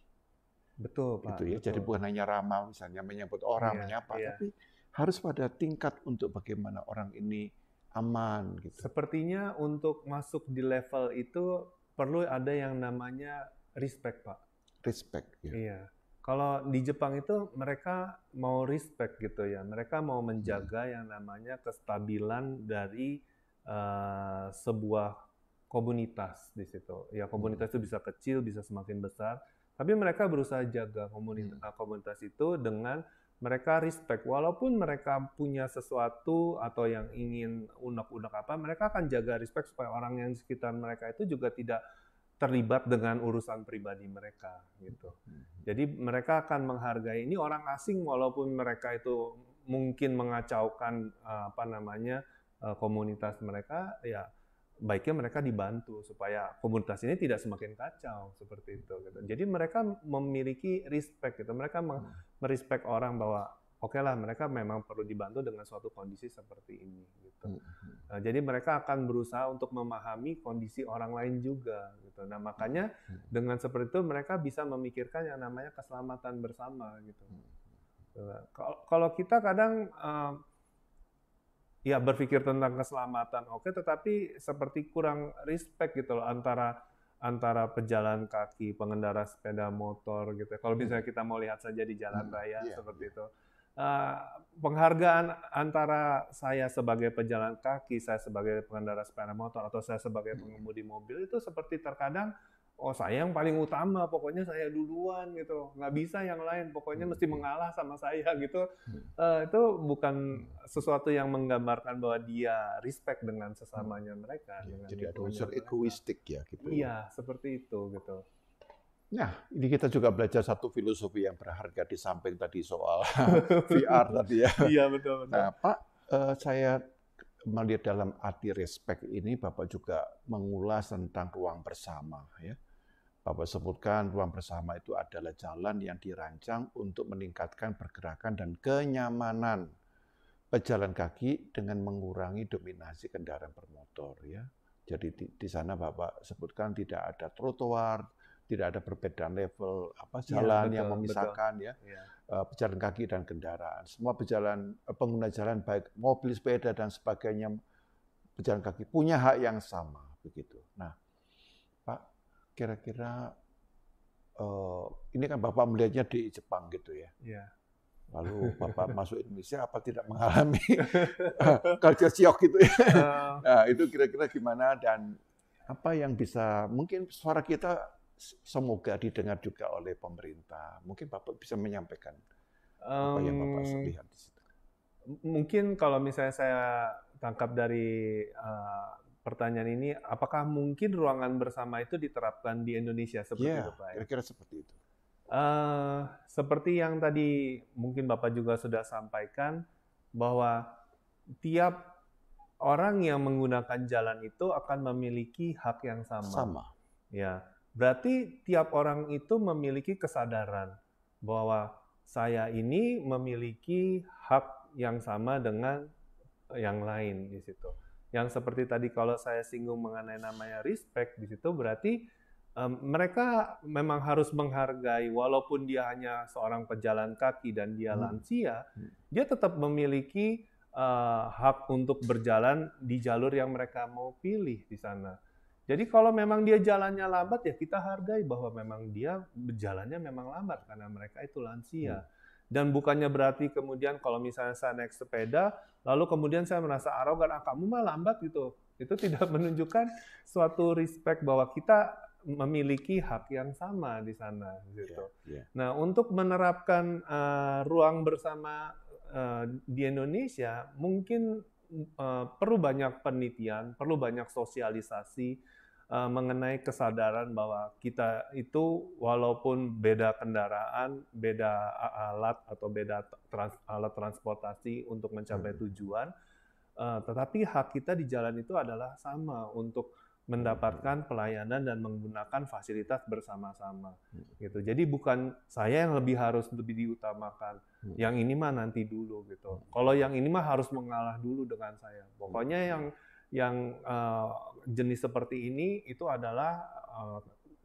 Betul Pak. Gitu ya. Betul. Jadi bukan hanya ramah misalnya menyambut orang, menyapa, tapi harus pada tingkat untuk bagaimana orang ini aman. Gitu. Sepertinya untuk masuk di level itu perlu ada yang namanya respect Pak. Respect. Ya. Iya. Kalau di Jepang itu mereka mau respect gitu ya. Mereka mau menjaga yang namanya kestabilan dari sebuah komunitas di situ. Ya komunitas itu bisa kecil, bisa semakin besar. Tapi mereka berusaha jaga komunitas itu dengan mereka respect. Walaupun mereka punya sesuatu atau yang ingin unek-unek apa, mereka akan jaga respect supaya orang yang di sekitar mereka itu juga tidak terlibat dengan urusan pribadi mereka gitu. Jadi mereka akan menghargai ini orang asing walaupun mereka itu mungkin mengacaukan komunitas mereka, ya baiknya mereka dibantu supaya komunitas ini tidak semakin kacau seperti itu gitu. Jadi mereka memiliki respect gitu. Mereka merespek orang bahwa oke lah mereka memang perlu dibantu dengan suatu kondisi seperti ini gitu. Nah, jadi mereka akan berusaha untuk memahami kondisi orang lain juga gitu. Nah, makanya dengan seperti itu mereka bisa memikirkan yang namanya keselamatan bersama gitu. Kalau kita kadang ya berpikir tentang keselamatan oke, tetapi seperti kurang respect gitu loh antara pejalan kaki, pengendara sepeda motor gitu. Kalau misalnya kita mau lihat saja di jalan raya seperti itu. Penghargaan antara saya sebagai pejalan kaki, saya sebagai pengendara sepeda motor, atau saya sebagai pengemudi mobil itu seperti terkadang saya yang paling utama, pokoknya saya duluan gitu, nggak bisa yang lain, pokoknya mesti mengalah sama saya gitu. Itu bukan sesuatu yang menggambarkan bahwa dia respect dengan sesamanya mereka. Jadi ada unsur egoistik ya gitu. Iya, seperti itu gitu. Nah, ini kita juga belajar satu filosofi yang berharga di samping tadi soal VR tadi ya. Iya betul. Nah, Pak, saya melihat dalam arti respect ini Bapak juga mengulas tentang ruang bersama ya. Bapak sebutkan ruang bersama itu adalah jalan yang dirancang untuk meningkatkan pergerakan dan kenyamanan pejalan kaki dengan mengurangi dominasi kendaraan bermotor ya. Jadi di sana Bapak sebutkan tidak ada trotoar, tidak ada perbedaan level jalan yang memisahkan ya pejalan kaki dan kendaraan. Semua pengguna jalan baik mobil, sepeda dan sebagainya pejalan kaki punya hak yang sama begitu. Nah, Pak, kira-kira ini kan Bapak melihatnya di Jepang gitu ya. Iya. Lalu Bapak masuk Indonesia apa tidak mengalami culture shock gitu ya? Nah, itu kira-kira gimana dan apa yang bisa mungkin suara kita semoga didengar juga oleh pemerintah. Mungkin Bapak bisa menyampaikan apa yang Bapak lihat di situ. Mungkin kalau misalnya saya tangkap dari pertanyaan ini, apakah mungkin ruangan bersama itu diterapkan di Indonesia seperti Ya, itu, Pak? kira-kira seperti itu. Seperti yang tadi mungkin Bapak juga sudah sampaikan, bahwa tiap orang yang menggunakan jalan itu akan memiliki hak yang sama. Sama. Ya, berarti tiap orang itu memiliki kesadaran bahwa saya ini memiliki hak yang sama dengan yang lain di situ. Yang seperti tadi kalau saya singgung mengenai namanya respect di situ, berarti mereka memang harus menghargai, walaupun dia hanya seorang pejalan kaki dan dia lansia, dia tetap memiliki hak untuk berjalan di jalur yang mereka mau pilih di sana. Jadi kalau memang dia jalannya lambat, ya kita hargai bahwa memang dia berjalannya memang lambat karena mereka itu lansia. Dan bukannya berarti kemudian kalau misalnya saya naik sepeda, lalu kemudian saya merasa arogan, kamu mah lambat gitu. Itu tidak menunjukkan suatu respect bahwa kita memiliki hak yang sama di sana. Gitu. Nah, untuk menerapkan ruang bersama di Indonesia, mungkin perlu banyak penelitian, perlu banyak sosialisasi mengenai kesadaran bahwa kita itu walaupun beda kendaraan, beda alat atau beda alat transportasi untuk mencapai tujuan, tetapi hak kita di jalan itu adalah sama untuk mendapatkan pelayanan dan menggunakan fasilitas bersama-sama. Gitu. Jadi bukan saya yang harus lebih diutamakan, yang ini mah nanti dulu gitu. Kalau yang ini mah harus mengalah dulu dengan saya. Pokoknya yang jenis seperti ini itu adalah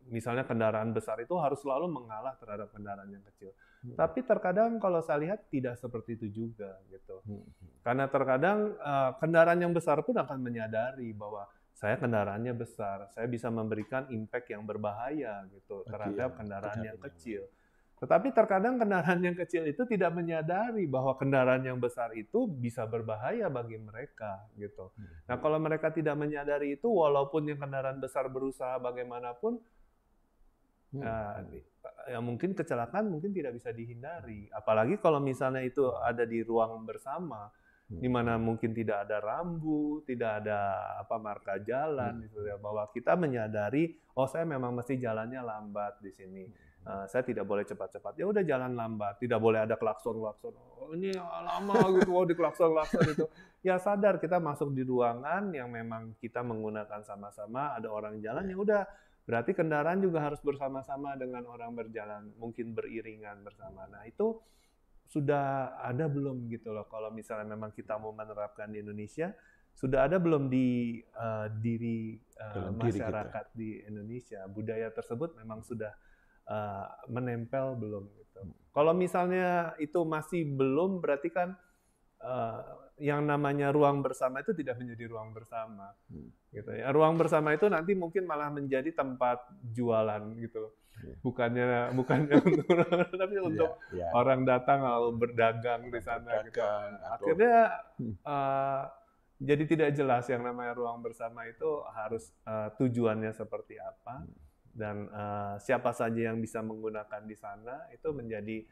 misalnya kendaraan besar itu harus selalu mengalah terhadap kendaraan yang kecil. Tapi terkadang kalau saya lihat tidak seperti itu juga gitu. Karena terkadang kendaraan yang besar pun akan menyadari bahwa saya kendaraannya besar, saya bisa memberikan impact yang berbahaya gitu terhadap kendaraan yang kecil. Tetapi terkadang kendaraan yang kecil itu tidak menyadari bahwa kendaraan yang besar itu bisa berbahaya bagi mereka gitu. Nah, kalau mereka tidak menyadari itu, walaupun yang kendaraan besar berusaha bagaimanapun, ya mungkin kecelakaan mungkin tidak bisa dihindari. Apalagi kalau misalnya itu ada di ruang bersama, di mana mungkin tidak ada rambu, tidak ada marka jalan, gitu ya, bahwa kita menyadari, saya memang mesti jalannya lambat di sini. Saya tidak boleh cepat-cepat. Ya udah jalan lambat, tidak boleh ada klakson-klakson. Ini lama gitu, di klakson-klakson itu. Ya sadar kita masuk di ruangan yang memang kita menggunakan sama-sama, ada orang jalan, ya udah. Berarti kendaraan juga harus bersama-sama dengan orang berjalan, mungkin beriringan bersama. Nah, itu sudah ada belum gitu loh, kalau misalnya memang kita mau menerapkan di Indonesia, sudah ada belum di diri masyarakat di Indonesia, budaya tersebut memang sudah menempel belum gitu. Kalau misalnya itu masih belum, berarti kan yang namanya ruang bersama itu tidak menjadi ruang bersama gitu ya. Ruang bersama itu nanti mungkin malah menjadi tempat jualan gitu. Bukannya untuk tapi untuk orang datang lalu berdagang di sana gitu. Akhirnya jadi tidak jelas yang namanya ruang bersama itu harus tujuannya seperti apa, dan siapa saja yang bisa menggunakan di sana itu menjadi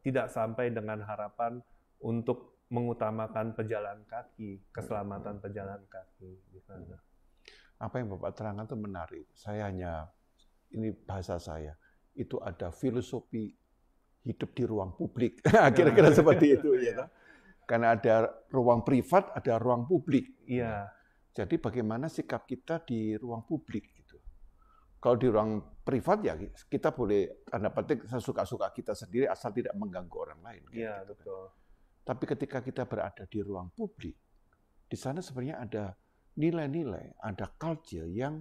tidak sampai dengan harapan untuk mengutamakan pejalan kaki, keselamatan pejalan kaki di sana. Apa yang Bapak terangkan itu menarik. Saya hanya, ini bahasa saya, itu ada filosofi hidup di ruang publik. Kira-kira seperti itu ya. Karena ada ruang privat, ada ruang publik. Iya. Jadi bagaimana sikap kita di ruang publik gitu. Kalau di ruang privat ya kita boleh tanda petik sesuka-suka kita sendiri asal tidak mengganggu orang lain. Iya, gitu. betul. Tapi ketika kita berada di ruang publik, di sana sebenarnya ada nilai-nilai, ada culture yang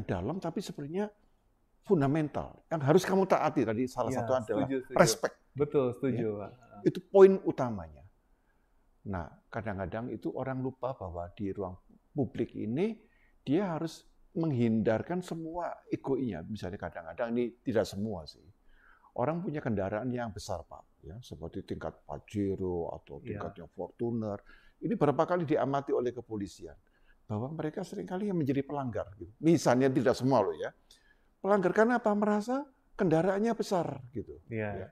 dalam tapi sebenarnya fundamental. Yang harus kamu taati tadi salah satu adalah setuju. Respect. Betul, setuju. Ya? Itu poin utamanya. Nah, kadang-kadang itu orang lupa bahwa di ruang publik ini dia harus menghindarkan semua egonya. Misalnya kadang-kadang ini tidak semua sih. Orang punya kendaraan yang besar, Pak, ya, seperti tingkat Pajero atau tingkatnya Fortuner. Ini berapa kali diamati oleh kepolisian bahwa mereka seringkali yang menjadi pelanggar. Gitu. Misalnya tidak semua loh ya. Pelanggar karena apa? Merasa kendaraannya besar gitu. Iya. Ya.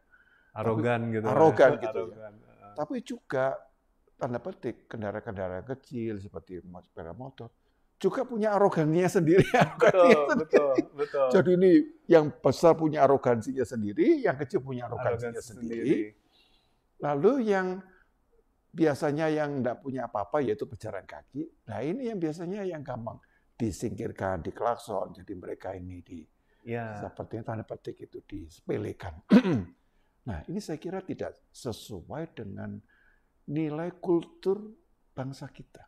Arogan gitu. Arogan gitu. Ya. Tapi juga tanda petik kendaraan-kendaraan kecil seperti sepeda motor juga punya arogansinya sendiri. Betul. Jadi ini yang besar punya arogansinya sendiri, yang kecil punya arogansinya sendiri. Lalu yang biasanya yang enggak punya apa-apa yaitu pejalan kaki. Nah ini yang biasanya yang gampang disingkirkan, diklakson. Jadi mereka ini sepertinya tanda petik itu disepelekan. Nah ini saya kira tidak sesuai dengan nilai kultur bangsa kita.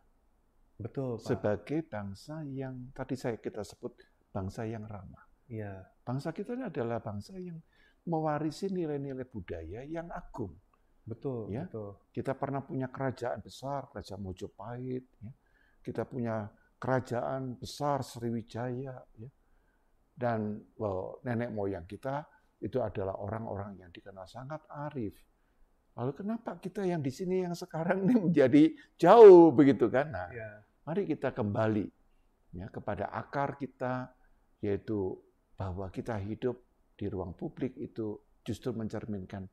Betul, Pak. Sebagai bangsa yang tadi kita sebut bangsa yang ramah. Iya. Bangsa kita ini adalah bangsa yang mewarisi nilai-nilai budaya yang agung. Betul, Ya. betul. Kita pernah punya kerajaan besar, Kerajaan Mojopahit. Ya. Kita punya kerajaan besar Sriwijaya. Ya. Dan nenek moyang kita itu adalah orang-orang yang dikenal sangat arif. Lalu kenapa kita yang di sini yang sekarang ini menjadi jauh begitu kan? Nah, mari kita kembali ya kepada akar kita, yaitu bahwa kita hidup di ruang publik itu justru mencerminkan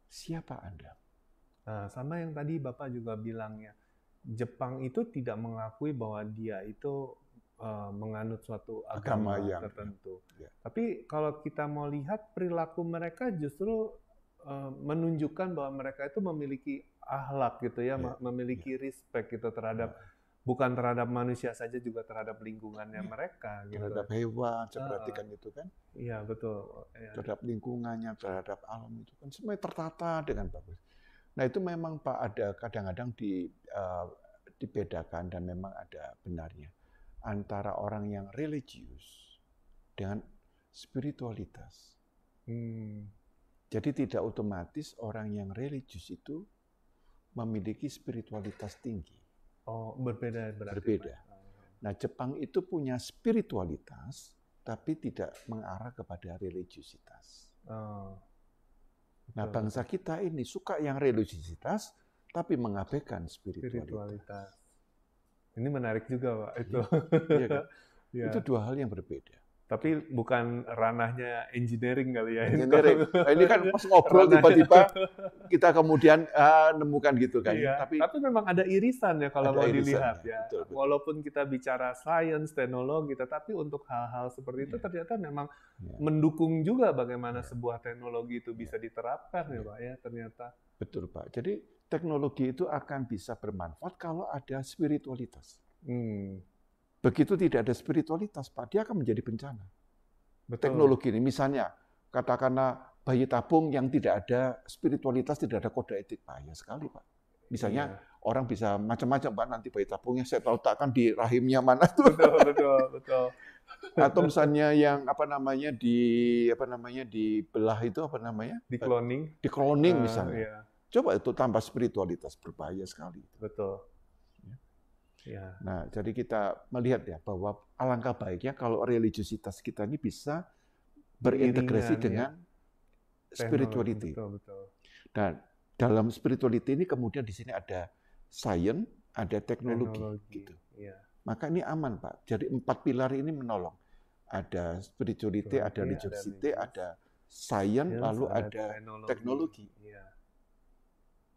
siapa Anda. Nah, sama yang tadi Bapak juga bilang ya, Jepang itu tidak mengakui bahwa dia itu menganut suatu agama tertentu. Ya. Tapi kalau kita mau lihat perilaku mereka justru menunjukkan bahwa mereka itu memiliki akhlak gitu ya, memiliki respect gitu terhadap bukan terhadap manusia saja, juga terhadap lingkungannya mereka gitu. Terhadap hewan, saya perhatikan itu kan. Iya, betul. Ya. Terhadap lingkungannya, terhadap alam itu kan semuanya tertata dengan bagus. Nah, itu memang Pak ada kadang-kadang dibedakan dan memang ada benarnya antara orang yang religius dengan spiritualitas. Jadi tidak otomatis orang yang religius itu memiliki spiritualitas tinggi. Oh, berbeda berarti. Berbeda. Nah, Jepang itu punya spiritualitas, tapi tidak mengarah kepada religiusitas. Nah, bangsa kita ini suka yang religiusitas, tapi mengabaikan spiritualitas. Ini menarik juga, Pak. Itu. Iya kan? Itu dua hal yang berbeda. Tapi bukan ranahnya engineering kali ya. Engineering. Nah, ini kan pas ngobrol tiba-tiba kita kemudian nemukan gitu kan. Iya, tapi memang ada irisan ya kalau mau dilihat ya. Betul. Walaupun kita bicara sains, teknologi, tetapi untuk hal-hal seperti itu ternyata memang mendukung juga bagaimana sebuah teknologi itu bisa diterapkan ya Pak ya ternyata. Betul Pak. Jadi teknologi itu akan bisa bermanfaat kalau ada spiritualitas. Begitu tidak ada spiritualitas, Pak, dia akan menjadi bencana. Betul. Teknologi ini, misalnya, katakanlah bayi tabung yang tidak ada spiritualitas, tidak ada kode etik, bahaya sekali, Pak. Misalnya, orang bisa macam-macam, Pak, nanti bayi tabungnya saya letakkan di rahimnya mana tuh. Betul. Atau misalnya yang dibelah itu di cloning misalnya. Iya. Coba itu tambah spiritualitas, berbahaya sekali. Betul. Ya. Nah, jadi kita melihat ya bahwa alangkah baiknya kalau religiusitas kita ini bisa berintegrasi dengan spirituality. Betul. Dan dalam spirituality ini kemudian di sini ada science, ada teknologi. Gitu. Ya. Maka ini aman, Pak. Jadi 4 pilar ini menolong. Ada spirituality, ada religiosity, ada science, lalu ada teknologi. Ya.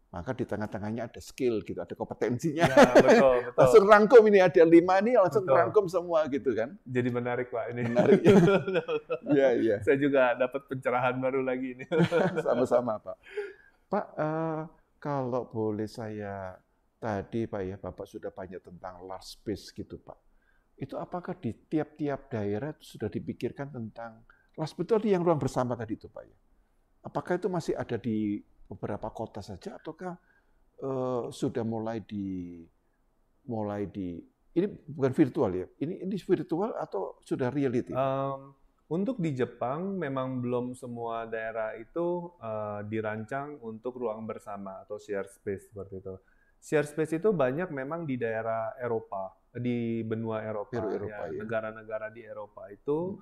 Maka di tengah-tengahnya ada skill gitu, ada kompetensinya. Ya, betul. Langsung rangkum ini ada 5 ini langsung rangkum semua gitu kan. Jadi menarik Pak ini. Menarik. Iya. Saya juga dapat pencerahan baru lagi ini. Sama-sama Pak. Pak, kalau boleh saya tadi Pak ya, Bapak sudah banyak tentang large space gitu Pak. Itu apakah di tiap-tiap daerah itu sudah dipikirkan tentang large space itu yang ruang bersama tadi itu Pak ya? Apakah itu masih ada di beberapa kota saja ataukah sudah mulai di ini bukan virtual ya? Ini virtual atau sudah reality? Untuk di Jepang memang belum semua daerah itu dirancang untuk ruang bersama atau share space seperti itu. Share space itu banyak memang di daerah Eropa, di benua Eropa, ya. Negara-negara di Eropa itu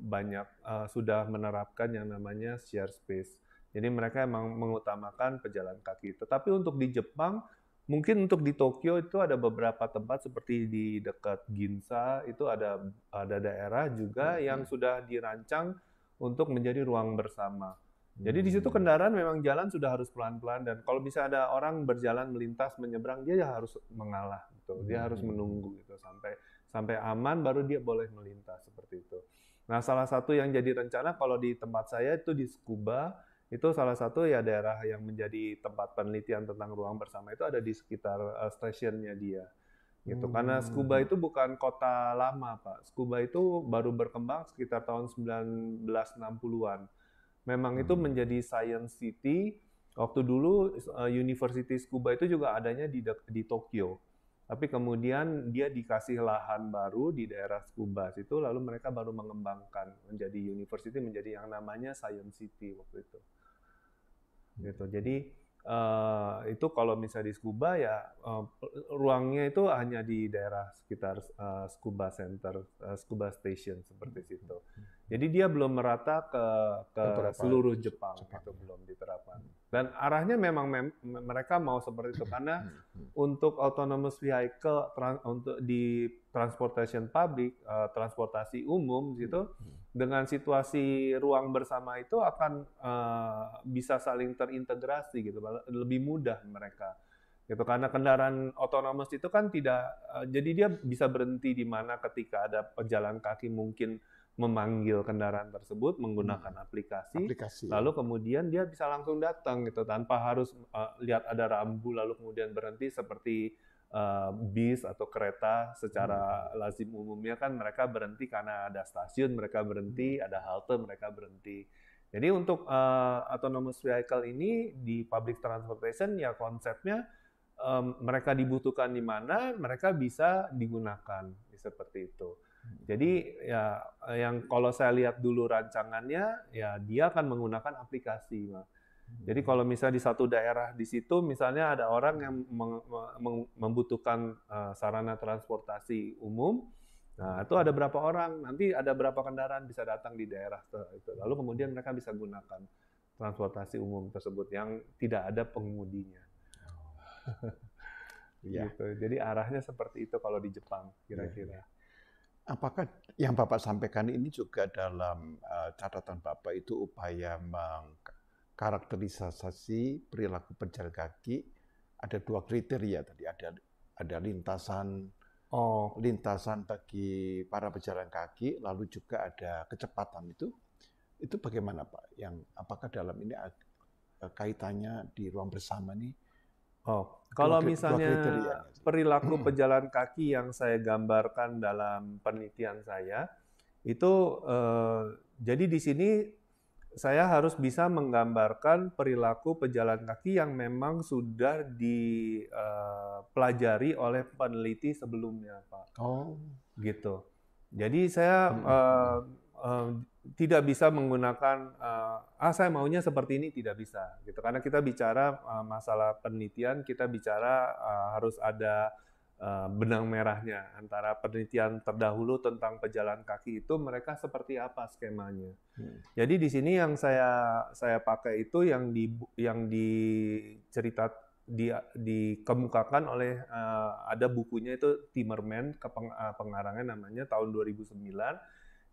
banyak sudah menerapkan yang namanya share space. Jadi mereka emang mengutamakan pejalan kaki. Tetapi untuk di Jepang, mungkin untuk di Tokyo itu ada beberapa tempat seperti di dekat Ginza, itu ada daerah juga yang sudah dirancang untuk menjadi ruang bersama. Jadi di situ kendaraan memang jalan sudah harus pelan-pelan, dan kalau bisa ada orang berjalan melintas menyeberang, dia harus mengalah gitu. Dia harus menunggu gitu sampai aman baru dia boleh melintas seperti itu. Nah, salah satu yang jadi rencana kalau di tempat saya itu di Tsukuba, itu salah satu ya daerah yang menjadi tempat penelitian tentang ruang bersama itu ada di sekitar stasiunnya dia. Gitu. Karena Tsukuba itu bukan kota lama, Pak. Tsukuba itu baru berkembang sekitar tahun 1960-an. Memang itu menjadi science city. Waktu dulu University Tsukuba itu juga adanya di Tokyo. Tapi kemudian dia dikasih lahan baru di daerah Tsukuba situ, lalu mereka baru mengembangkan menjadi university, menjadi yang namanya Science City waktu itu. Gitu. Jadi itu kalau misalnya di Tsukuba ya ruangnya itu hanya di daerah sekitar Tsukuba Center, Tsukuba Station seperti situ. Jadi dia belum merata ke seluruh Jepang, itu belum diterapkan. Dan arahnya memang mereka mau seperti itu karena untuk autonomous vehicle untuk di transportation public, transportasi umum gitu, dengan situasi ruang bersama itu akan bisa saling terintegrasi gitu, lebih mudah mereka gitu, karena kendaraan otonomous itu kan tidak, jadi dia bisa berhenti di mana ketika ada pejalan kaki mungkin memanggil kendaraan tersebut menggunakan aplikasi, lalu kemudian dia bisa langsung datang gitu tanpa harus lihat ada rambu lalu kemudian berhenti seperti bis atau kereta secara lazim umumnya kan mereka berhenti karena ada stasiun, mereka berhenti, ada halte, mereka berhenti. Jadi untuk autonomous vehicle ini di public transportation ya konsepnya mereka dibutuhkan di mana mereka bisa digunakan seperti itu. Jadi ya yang kalau saya lihat dulu rancangannya ya dia akan menggunakan aplikasi, Pak. Jadi kalau misalnya di satu daerah di situ misalnya ada orang yang membutuhkan sarana transportasi umum, nah itu ada berapa orang, nanti ada berapa kendaraan bisa datang di daerah itu. Lalu kemudian mereka bisa gunakan transportasi umum tersebut yang tidak ada pengemudinya. Gitu. Jadi arahnya seperti itu kalau di Jepang kira-kira. Apakah yang Bapak sampaikan ini juga dalam catatan Bapak itu upaya mengkarakterisasi perilaku pejalan kaki? Ada 2 kriteria tadi, ada lintasan bagi para pejalan kaki, lalu juga ada kecepatan itu bagaimana Pak? Apakah dalam ini kaitannya di ruang bersama nih? Kalau misalnya perilaku pejalan kaki yang saya gambarkan dalam penelitian saya, itu jadi di sini saya harus bisa menggambarkan perilaku pejalan kaki yang memang sudah dipelajari oleh peneliti sebelumnya, Pak. Gitu. Jadi saya tidak bisa menggunakan saya maunya seperti ini, tidak bisa gitu, karena kita bicara masalah penelitian, kita bicara harus ada benang merahnya antara penelitian terdahulu tentang pejalan kaki itu mereka seperti apa skemanya. Jadi di sini yang saya pakai itu yang dikemukakan oleh ada bukunya itu Timmerman, pengarangnya namanya tahun 2009.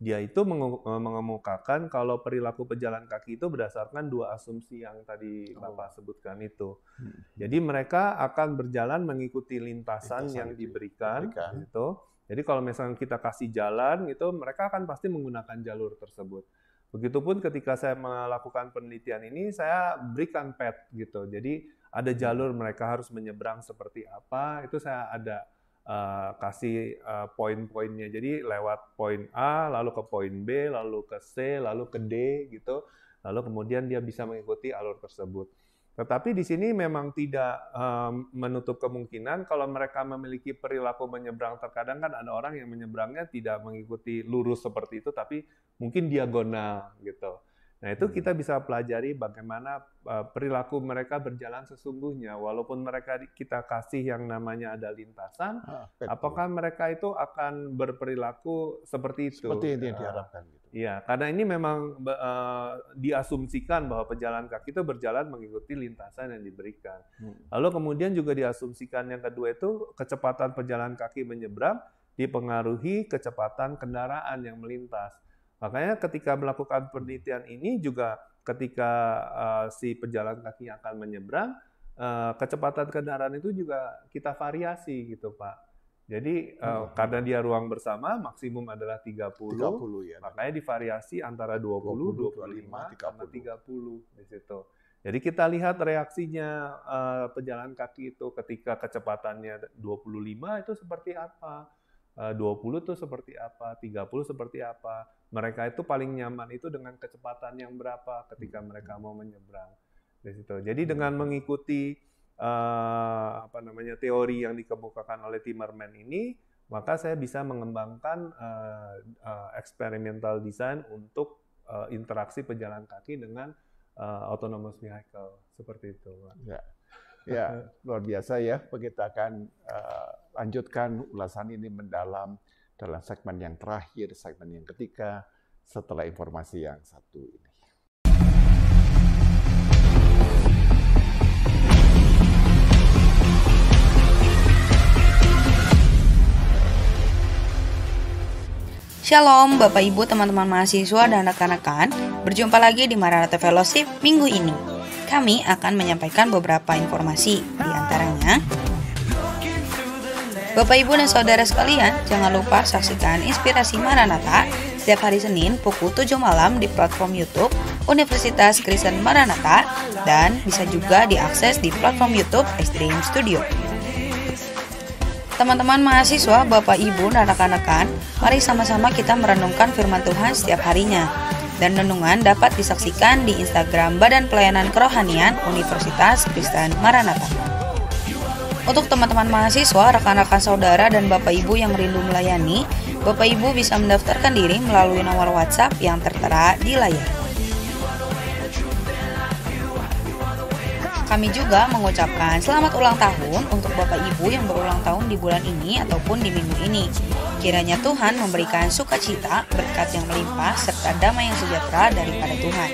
Dia itu mengemukakan kalau perilaku pejalan kaki itu berdasarkan 2 asumsi yang tadi Bapak sebutkan itu. Jadi mereka akan berjalan mengikuti lintasan yang diberikan. Gitu. Jadi kalau misalnya kita kasih jalan, itu mereka akan pasti menggunakan jalur tersebut. Begitupun ketika saya melakukan penelitian ini, saya berikan path gitu. Jadi ada jalur mereka harus menyeberang seperti apa, itu saya ada kasih poin-poinnya. Jadi lewat poin A, lalu ke poin B, lalu ke C, lalu ke D gitu. Lalu kemudian dia bisa mengikuti alur tersebut. Tetapi di sini memang tidak menutup kemungkinan kalau mereka memiliki perilaku menyeberang. Terkadang kan ada orang yang menyeberangnya tidak mengikuti lurus seperti itu, tapi mungkin diagonal gitu. Nah itu kita bisa pelajari bagaimana perilaku mereka berjalan sesungguhnya. Walaupun mereka kita kasih yang namanya ada lintasan, apakah mereka itu akan berperilaku seperti itu? Seperti yang diharapkan. Gitu. Iya, karena ini memang diasumsikan bahwa pejalan kaki itu berjalan mengikuti lintasan yang diberikan. Lalu kemudian juga diasumsikan yang kedua itu kecepatan pejalan kaki menyeberang dipengaruhi kecepatan kendaraan yang melintas. Makanya ketika melakukan penelitian ini juga ketika si pejalan kaki akan menyeberang, kecepatan kendaraan itu juga kita variasi gitu Pak. Jadi karena dia ruang bersama maksimum adalah 30 ya. makanya divariasi antara 20, 25, sama 30 di situ. Jadi kita lihat reaksinya pejalan kaki itu ketika kecepatannya 25 itu seperti apa, 20 itu seperti apa, 30 seperti apa. Mereka itu paling nyaman itu dengan kecepatan yang berapa ketika mereka mau menyeberang di situ. Jadi dengan mengikuti teori yang dikemukakan oleh Timmerman ini, maka saya bisa mengembangkan experimental design untuk interaksi pejalan kaki dengan autonomous vehicle seperti itu. Ya, luar biasa ya. Kita akan lanjutkan ulasan ini mendalam dalam segmen yang terakhir, segmen yang ketiga setelah informasi yang satu ini. Shalom Bapak Ibu, teman-teman mahasiswa dan rekan-rekan. Berjumpa lagi di Maranatha Fellowship minggu ini. Kami akan menyampaikan beberapa informasi, di antaranya Bapak Ibu dan Saudara sekalian, jangan lupa saksikan Inspirasi Maranatha setiap hari Senin pukul 7 malam di platform YouTube Universitas Kristen Maranatha dan bisa juga diakses di platform YouTube Extreme Studio. Teman-teman mahasiswa, Bapak Ibu dan rekan-rekan, mari sama-sama kita merenungkan firman Tuhan setiap harinya. Dan renungan dapat disaksikan di Instagram Badan Pelayanan Kerohanian Universitas Kristen Maranatha. Untuk teman-teman mahasiswa, rekan-rekan saudara dan Bapak Ibu yang rindu melayani, Bapak Ibu bisa mendaftarkan diri melalui nomor WhatsApp yang tertera di layar. Kami juga mengucapkan selamat ulang tahun untuk Bapak Ibu yang berulang tahun di bulan ini ataupun di minggu ini. Kiranya Tuhan memberikan sukacita, berkat yang melimpah, serta damai yang sejahtera daripada Tuhan.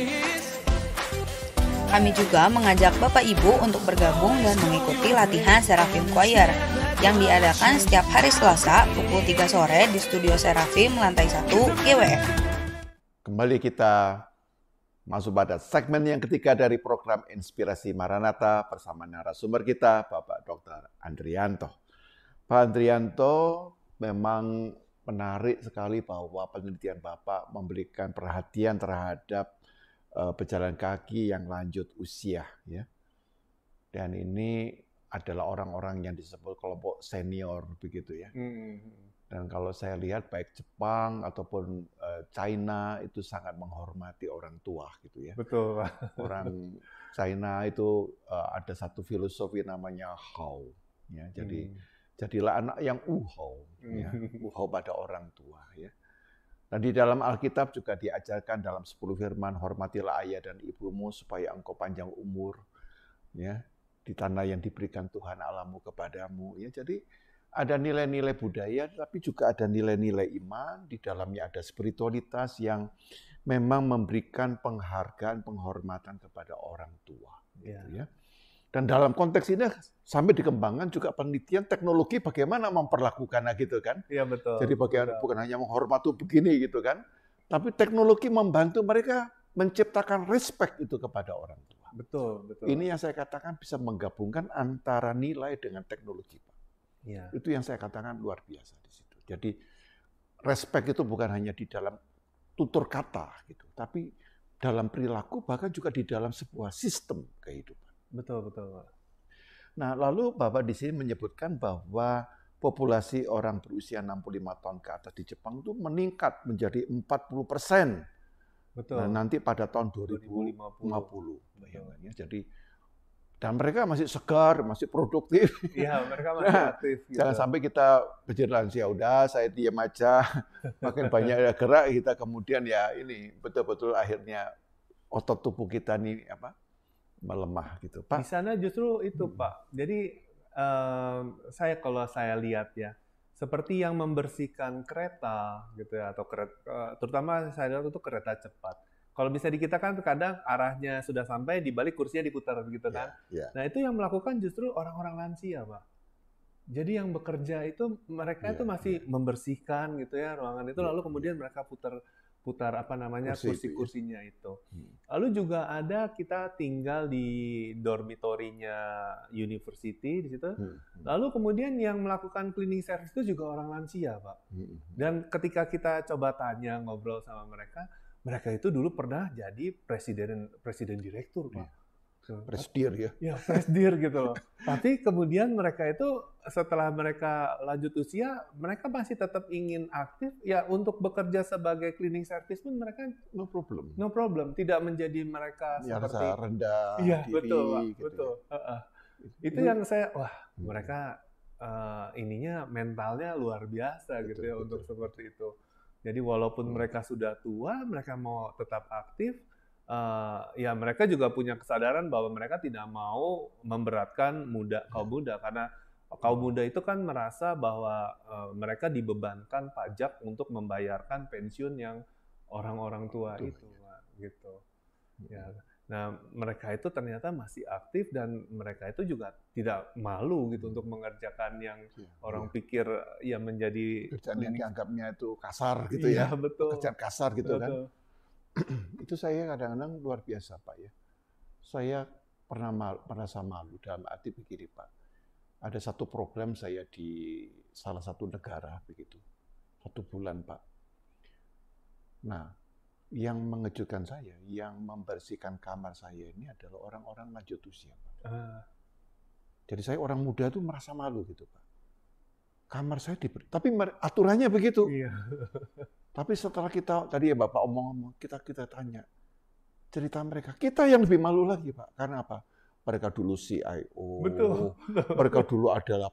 Kami juga mengajak Bapak Ibu untuk bergabung dan mengikuti latihan Seraphim Choir yang diadakan setiap hari Selasa pukul 3 sore di Studio Seraphim lantai 1 GWF. Kembali kita masuk pada segmen yang ketiga dari program Inspirasi Maranatha bersama narasumber kita, Bapak Dr. Andrianto. Pak Andrianto, memang menarik sekali bahwa penelitian Bapak memberikan perhatian terhadap pejalan kaki yang lanjut usia, ya. Dan ini adalah orang-orang yang disebut kelompok senior, begitu ya. Dan kalau saya lihat baik Jepang ataupun China itu sangat menghormati orang tua gitu ya. Betul, Pak. Orang China itu ada satu filosofi namanya hao. Ya, jadi jadilah anak yang uhao, ya, uhao pada orang tua. Ya. Dan di dalam Alkitab juga diajarkan dalam 10 firman, hormatilah ayah dan ibumu supaya engkau panjang umur, ya, di tanah yang diberikan Tuhan Allahmu kepadamu. Ya, jadi ada nilai-nilai budaya, tapi juga ada nilai-nilai iman. Di dalamnya ada spiritualitas yang memang memberikan penghargaan, penghormatan kepada orang tua. Gitu ya. Dan dalam konteks ini sampai dikembangkan juga penelitian teknologi bagaimana memperlakukannya gitu kan. Iya betul. Jadi bukan hanya menghormati begini gitu kan, tapi teknologi membantu mereka menciptakan respect itu kepada orang tua. Betul, betul. Ini yang saya katakan bisa menggabungkan antara nilai dengan teknologi, Pak. Ya. Itu yang saya katakan luar biasa di situ. Jadi respect itu bukan hanya di dalam tutur kata gitu, tapi dalam perilaku bahkan juga di dalam sebuah sistem kehidupan. Betul, betul, Pak. Nah, lalu Bapak di sini menyebutkan bahwa populasi orang berusia 65 tahun ke atas di Jepang itu meningkat menjadi 40%. Betul. Nah, nanti pada tahun 2050. Bayangannya. Jadi dan mereka masih segar, masih produktif. Iya, mereka masih aktif. Gitu. Jangan sampai kita berjalan ya udah saya diam aja, makin banyak gerak kita kemudian ya ini betul-betul akhirnya otot tubuh kita nih melemah gitu, Pak. Di sana justru itu, Pak. Jadi kalau saya lihat ya, seperti yang membersihkan kereta gitu ya, atau terutama saya lihat itu kereta cepat. Kalau bisa di kita kan kadang arahnya sudah sampai, di balik kursinya diputar gitu kan. Yeah. Nah itu yang melakukan justru orang-orang lansia, Pak. Jadi yang bekerja itu mereka itu masih membersihkan gitu ya ruangan itu, lalu kemudian mereka putar putar apa namanya Kursi itu ya. kursi-kursinya itu. Lalu juga ada kita tinggal di dormitorinya university di situ. Lalu kemudian yang melakukan cleaning service itu juga orang lansia, Pak. Dan ketika kita coba tanya ngobrol sama mereka itu dulu pernah jadi presiden direktur, Pak. Presidir ya. Ya, presidir gitu loh. Tapi kemudian mereka itu setelah mereka lanjut usia, mereka masih tetap ingin aktif. Ya, untuk bekerja sebagai cleaning service pun mereka No problem. no problem. Tidak menjadi mereka Ya, seperti rasa rendah iya, diri. betul, Pak. Gitu Betul. ya. Itu yang saya, wah, mereka ininya mentalnya luar biasa gitu ya untuk seperti itu. Jadi walaupun mereka sudah tua, mereka mau tetap aktif. Ya mereka juga punya kesadaran bahwa mereka tidak mau memberatkan kaum muda karena kaum muda itu kan merasa bahwa mereka dibebankan pajak untuk membayarkan pensiun yang orang-orang tua itu, Pak, gitu. Ya. Nah, mereka itu ternyata masih aktif dan mereka itu juga tidak malu gitu untuk mengerjakan yang orang pikir ya menjadi Kerjaan yang dianggapnya itu kasar gitu iya, ya. betul. Kerjaan kasar gitu kan. Betul. Itu saya kadang-kadang luar biasa, Pak ya. Saya pernah merasa malu dalam arti begini, Pak. Ada satu program saya di salah satu negara begitu. 1 bulan, Pak. Nah, yang mengejutkan saya, yang membersihkan kamar saya ini adalah orang-orang lanjut usia, Pak. Jadi saya orang muda tuh merasa malu gitu, Pak. Kamar saya diberi, tapi aturannya begitu. Iya. Tapi setelah kita, tadi ya Bapak omong-omong, kita tanya cerita mereka. Kita yang lebih malu lagi, Pak. Karena apa? Mereka dulu CIO. Betul. Mereka dulu adalah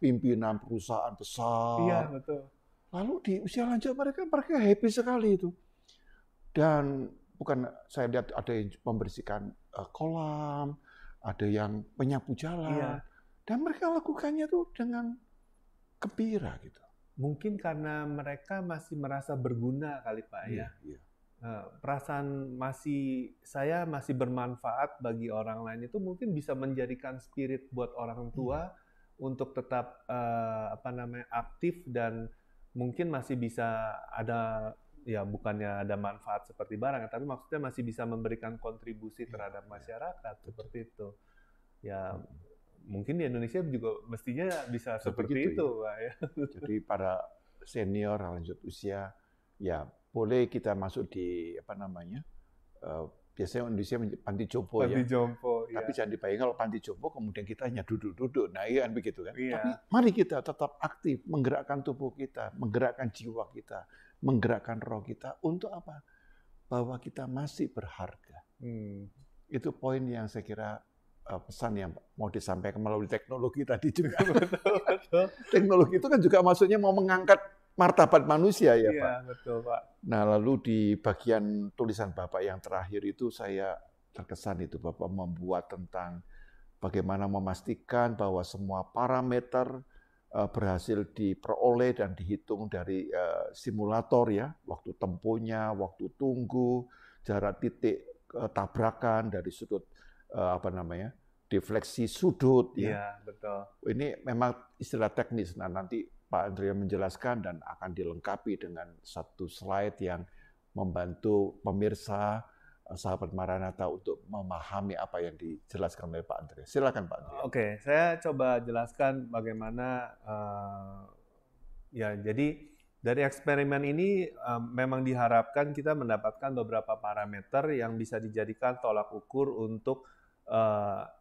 pimpinan perusahaan besar. Iya, betul. Lalu di usia lanjut mereka happy sekali itu. Dan bukan saya lihat ada yang membersihkan kolam, ada yang menyapu jalan. Iya. Dan mereka lakukannya tuh dengan gembira gitu. Mungkin karena mereka masih merasa berguna kali, Pak, ya. Iya. Perasaan saya masih bermanfaat bagi orang lain itu mungkin bisa menjadikan spirit buat orang tua untuk tetap aktif dan mungkin masih bisa ada ya bukannya ada manfaat seperti barang, tapi maksudnya masih bisa memberikan kontribusi terhadap masyarakat seperti itu. Ya mungkin di Indonesia juga mestinya bisa seperti itu, Pak ya. Jadi para senior lanjut usia, ya boleh kita masuk di biasanya Indonesia panti jompo ya. Panti jompo, tapi ya. jangan dibayangkan kalau panti jompo kemudian kita hanya duduk-duduk, nah iya kan begitu kan. Iya. Tapi mari kita tetap aktif, menggerakkan tubuh kita, menggerakkan jiwa kita, menggerakkan roh kita untuk apa? Bahwa kita masih berharga. Itu poin yang saya kira pesan yang mau disampaikan melalui teknologi tadi juga. Betul. Teknologi itu kan juga maksudnya mau mengangkat martabat manusia ya, Iya, Pak. betul, Pak. Nah, lalu di bagian tulisan Bapak yang terakhir itu saya terkesan itu Bapak membuat tentang bagaimana memastikan bahwa semua parameter berhasil diperoleh dan dihitung dari simulator ya, waktu tempuhnya, waktu tunggu, jarak titik tabrakan dari sudut defleksi sudut ya. Iya, betul. Ini memang istilah teknis. Nah, nanti Pak Andrea menjelaskan dan akan dilengkapi dengan satu slide yang membantu pemirsa sahabat Maranatha untuk memahami apa yang dijelaskan oleh Pak Andrea. Silakan Pak Andrea. Oke, saya coba jelaskan bagaimana ya jadi dari eksperimen ini memang diharapkan kita mendapatkan beberapa parameter yang bisa dijadikan tolak ukur untuk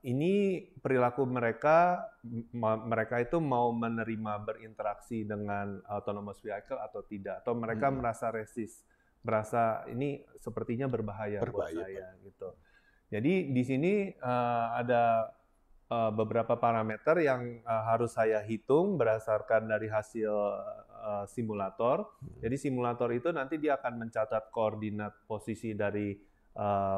ini perilaku mereka itu mau menerima berinteraksi dengan autonomous vehicle atau tidak, atau mereka merasa resist, merasa ini sepertinya berbahaya buat saya gitu. Jadi di sini ada beberapa parameter yang harus saya hitung berdasarkan dari hasil simulator. Jadi simulator itu nanti dia akan mencatat koordinat posisi dari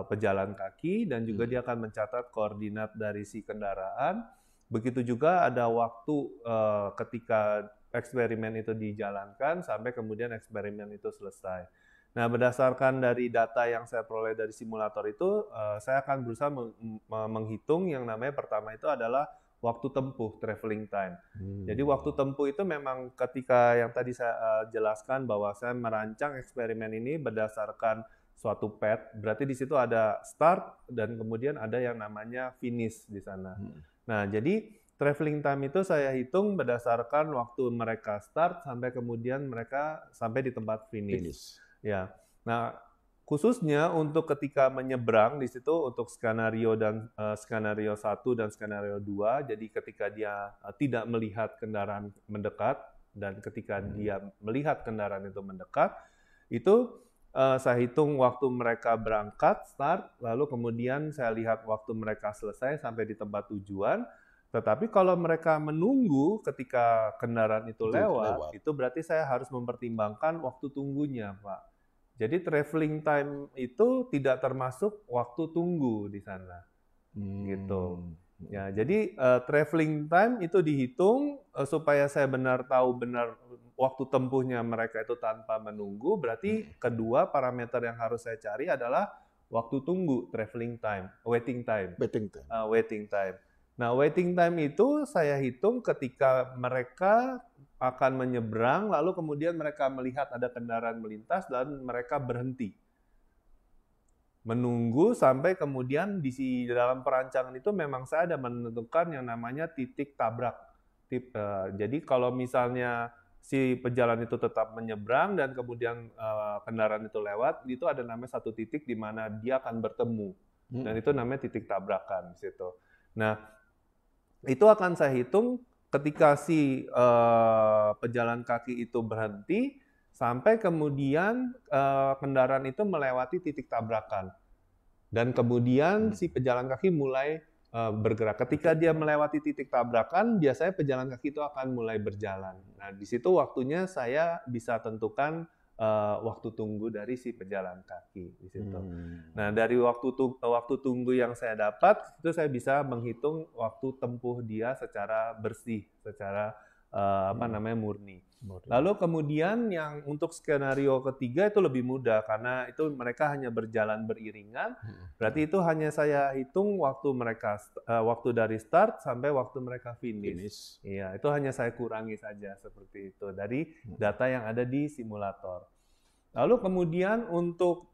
pejalan kaki dan juga dia akan mencatat koordinat dari si kendaraan. Begitu juga ada waktu ketika eksperimen itu dijalankan sampai kemudian eksperimen itu selesai. Nah, berdasarkan dari data yang saya peroleh dari simulator itu, saya akan berusaha menghitung yang namanya pertama itu adalah waktu tempuh, traveling time. Jadi waktu tempuh itu memang ketika yang tadi saya jelaskan bahwa saya merancang eksperimen ini berdasarkan suatu path, berarti di situ ada start dan kemudian ada yang namanya finish di sana. Nah, jadi traveling time itu saya hitung berdasarkan waktu mereka start sampai kemudian mereka sampai di tempat finish. Ya. Nah, khususnya untuk ketika menyeberang di situ untuk skenario 1 dan skenario 2, jadi ketika dia tidak melihat kendaraan mendekat dan ketika dia melihat kendaraan itu mendekat, itu saya hitung waktu mereka berangkat, start, lalu kemudian saya lihat waktu mereka selesai sampai di tempat tujuan. Tetapi kalau mereka menunggu ketika kendaraan itu lewat, itu berarti saya harus mempertimbangkan waktu tunggunya, Pak. Jadi traveling time itu tidak termasuk waktu tunggu di sana, gitu. Ya, jadi traveling time itu dihitung supaya saya tahu benar waktu tempuhnya mereka itu tanpa menunggu. Berarti kedua parameter yang harus saya cari adalah waktu tunggu, traveling time, waiting time. Waiting time. Nah, waiting time itu saya hitung ketika mereka akan menyeberang, lalu kemudian mereka melihat ada kendaraan melintas dan mereka berhenti. Menunggu sampai kemudian di dalam perancangan itu memang saya ada menentukan yang namanya titik tabrak. Jadi kalau misalnya si pejalan itu tetap menyeberang dan kemudian kendaraan itu lewat, itu ada namanya satu titik di mana dia akan bertemu. Dan itu namanya titik tabrakan di situ. Nah, itu akan saya hitung ketika si pejalan kaki itu berhenti sampai kemudian kendaraan itu melewati titik tabrakan dan kemudian si pejalan kaki mulai bergerak. Ketika dia melewati titik tabrakan, biasanya pejalan kaki itu akan mulai berjalan. Nah, di situ waktunya saya bisa tentukan waktu tunggu dari si pejalan kaki di situ. Nah, dari waktu tunggu yang saya dapat itu saya bisa menghitung waktu tempuh dia secara bersih, secara murni. Lalu kemudian yang untuk skenario ketiga itu lebih mudah karena itu mereka hanya berjalan beriringan. Berarti itu hanya saya hitung waktu mereka waktu dari start sampai waktu mereka finish. Iya, itu hanya saya kurangi saja seperti itu dari data yang ada di simulator. Lalu kemudian untuk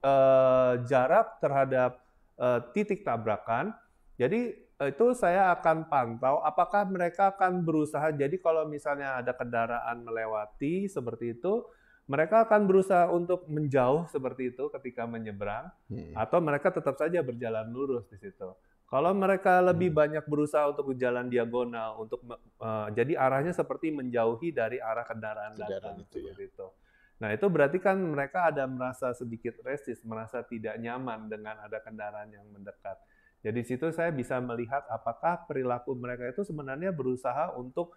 jarak terhadap titik tabrakan, jadi itu saya akan pantau apakah mereka akan berusaha, jadi kalau misalnya ada kendaraan melewati seperti itu, mereka akan berusaha untuk menjauh seperti itu ketika menyeberang, atau mereka tetap saja berjalan lurus di situ. Kalau mereka lebih banyak berusaha untuk berjalan diagonal, jadi arahnya seperti menjauhi dari arah kendaraan datang seperti itu. Nah, itu berarti kan mereka ada merasa sedikit resist, merasa tidak nyaman dengan ada kendaraan yang mendekat. Jadi di situ saya bisa melihat apakah perilaku mereka itu sebenarnya berusaha untuk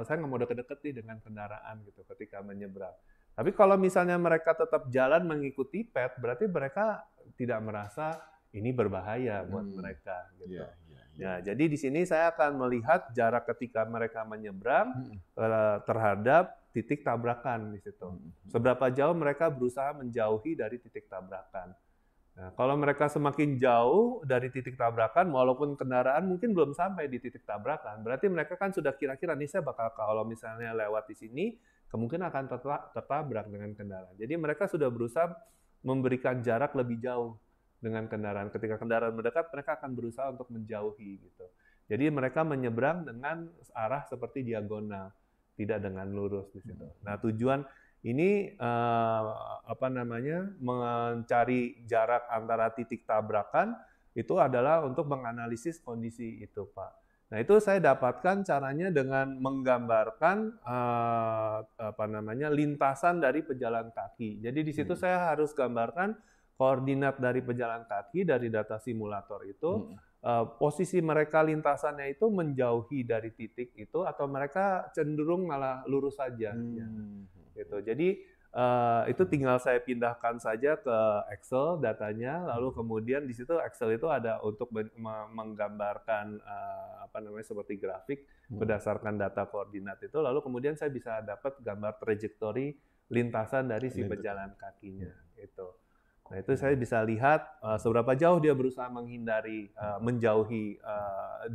saya nggak mau deket-deket nih dengan kendaraan gitu ketika menyeberang. Tapi kalau misalnya mereka tetap jalan mengikuti path, berarti mereka tidak merasa ini berbahaya buat mereka gitu. Ya, jadi di sini saya akan melihat jarak ketika mereka menyeberang terhadap titik tabrakan di situ. Seberapa jauh mereka berusaha menjauhi dari titik tabrakan. Nah, kalau mereka semakin jauh dari titik tabrakan, walaupun kendaraan mungkin belum sampai di titik tabrakan, berarti mereka kan sudah kira-kira nih saya bakal kalau misalnya lewat di sini, kemungkinan akan tertabrak dengan kendaraan. Jadi mereka sudah berusaha memberikan jarak lebih jauh dengan kendaraan. Ketika kendaraan mendekat, mereka akan berusaha untuk menjauhi gitu. Jadi mereka menyeberang dengan arah seperti diagonal, tidak dengan lurus di situ. Nah, tujuan ini mencari jarak antara titik tabrakan itu adalah untuk menganalisis kondisi itu, Pak. Nah, itu saya dapatkan caranya dengan menggambarkan lintasan dari pejalan kaki. Jadi di situ saya harus gambarkan koordinat dari pejalan kaki dari data simulator itu. Posisi mereka lintasannya itu menjauhi dari titik itu atau mereka cenderung malah lurus saja. Gitu. Jadi itu tinggal saya pindahkan saja ke Excel datanya, lalu kemudian di situ Excel itu ada untuk menggambarkan seperti grafik berdasarkan data koordinat itu, lalu kemudian saya bisa dapat gambar trajektori lintasan dari si pejalan kakinya itu. Nah, itu saya bisa lihat seberapa jauh dia berusaha menjauhi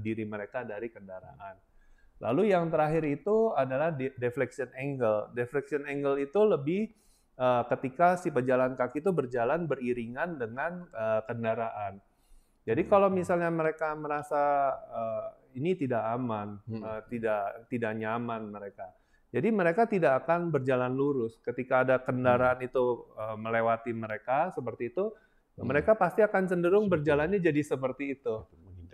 diri mereka dari kendaraan. Lalu yang terakhir itu adalah deflection angle. Deflection angle itu lebih ketika si pejalan kaki itu berjalan beriringan dengan kendaraan. Jadi kalau misalnya mereka merasa ini tidak aman, tidak nyaman mereka. Jadi mereka tidak akan berjalan lurus. Ketika ada kendaraan itu melewati mereka seperti itu, mereka pasti akan cenderung berjalannya jadi seperti itu.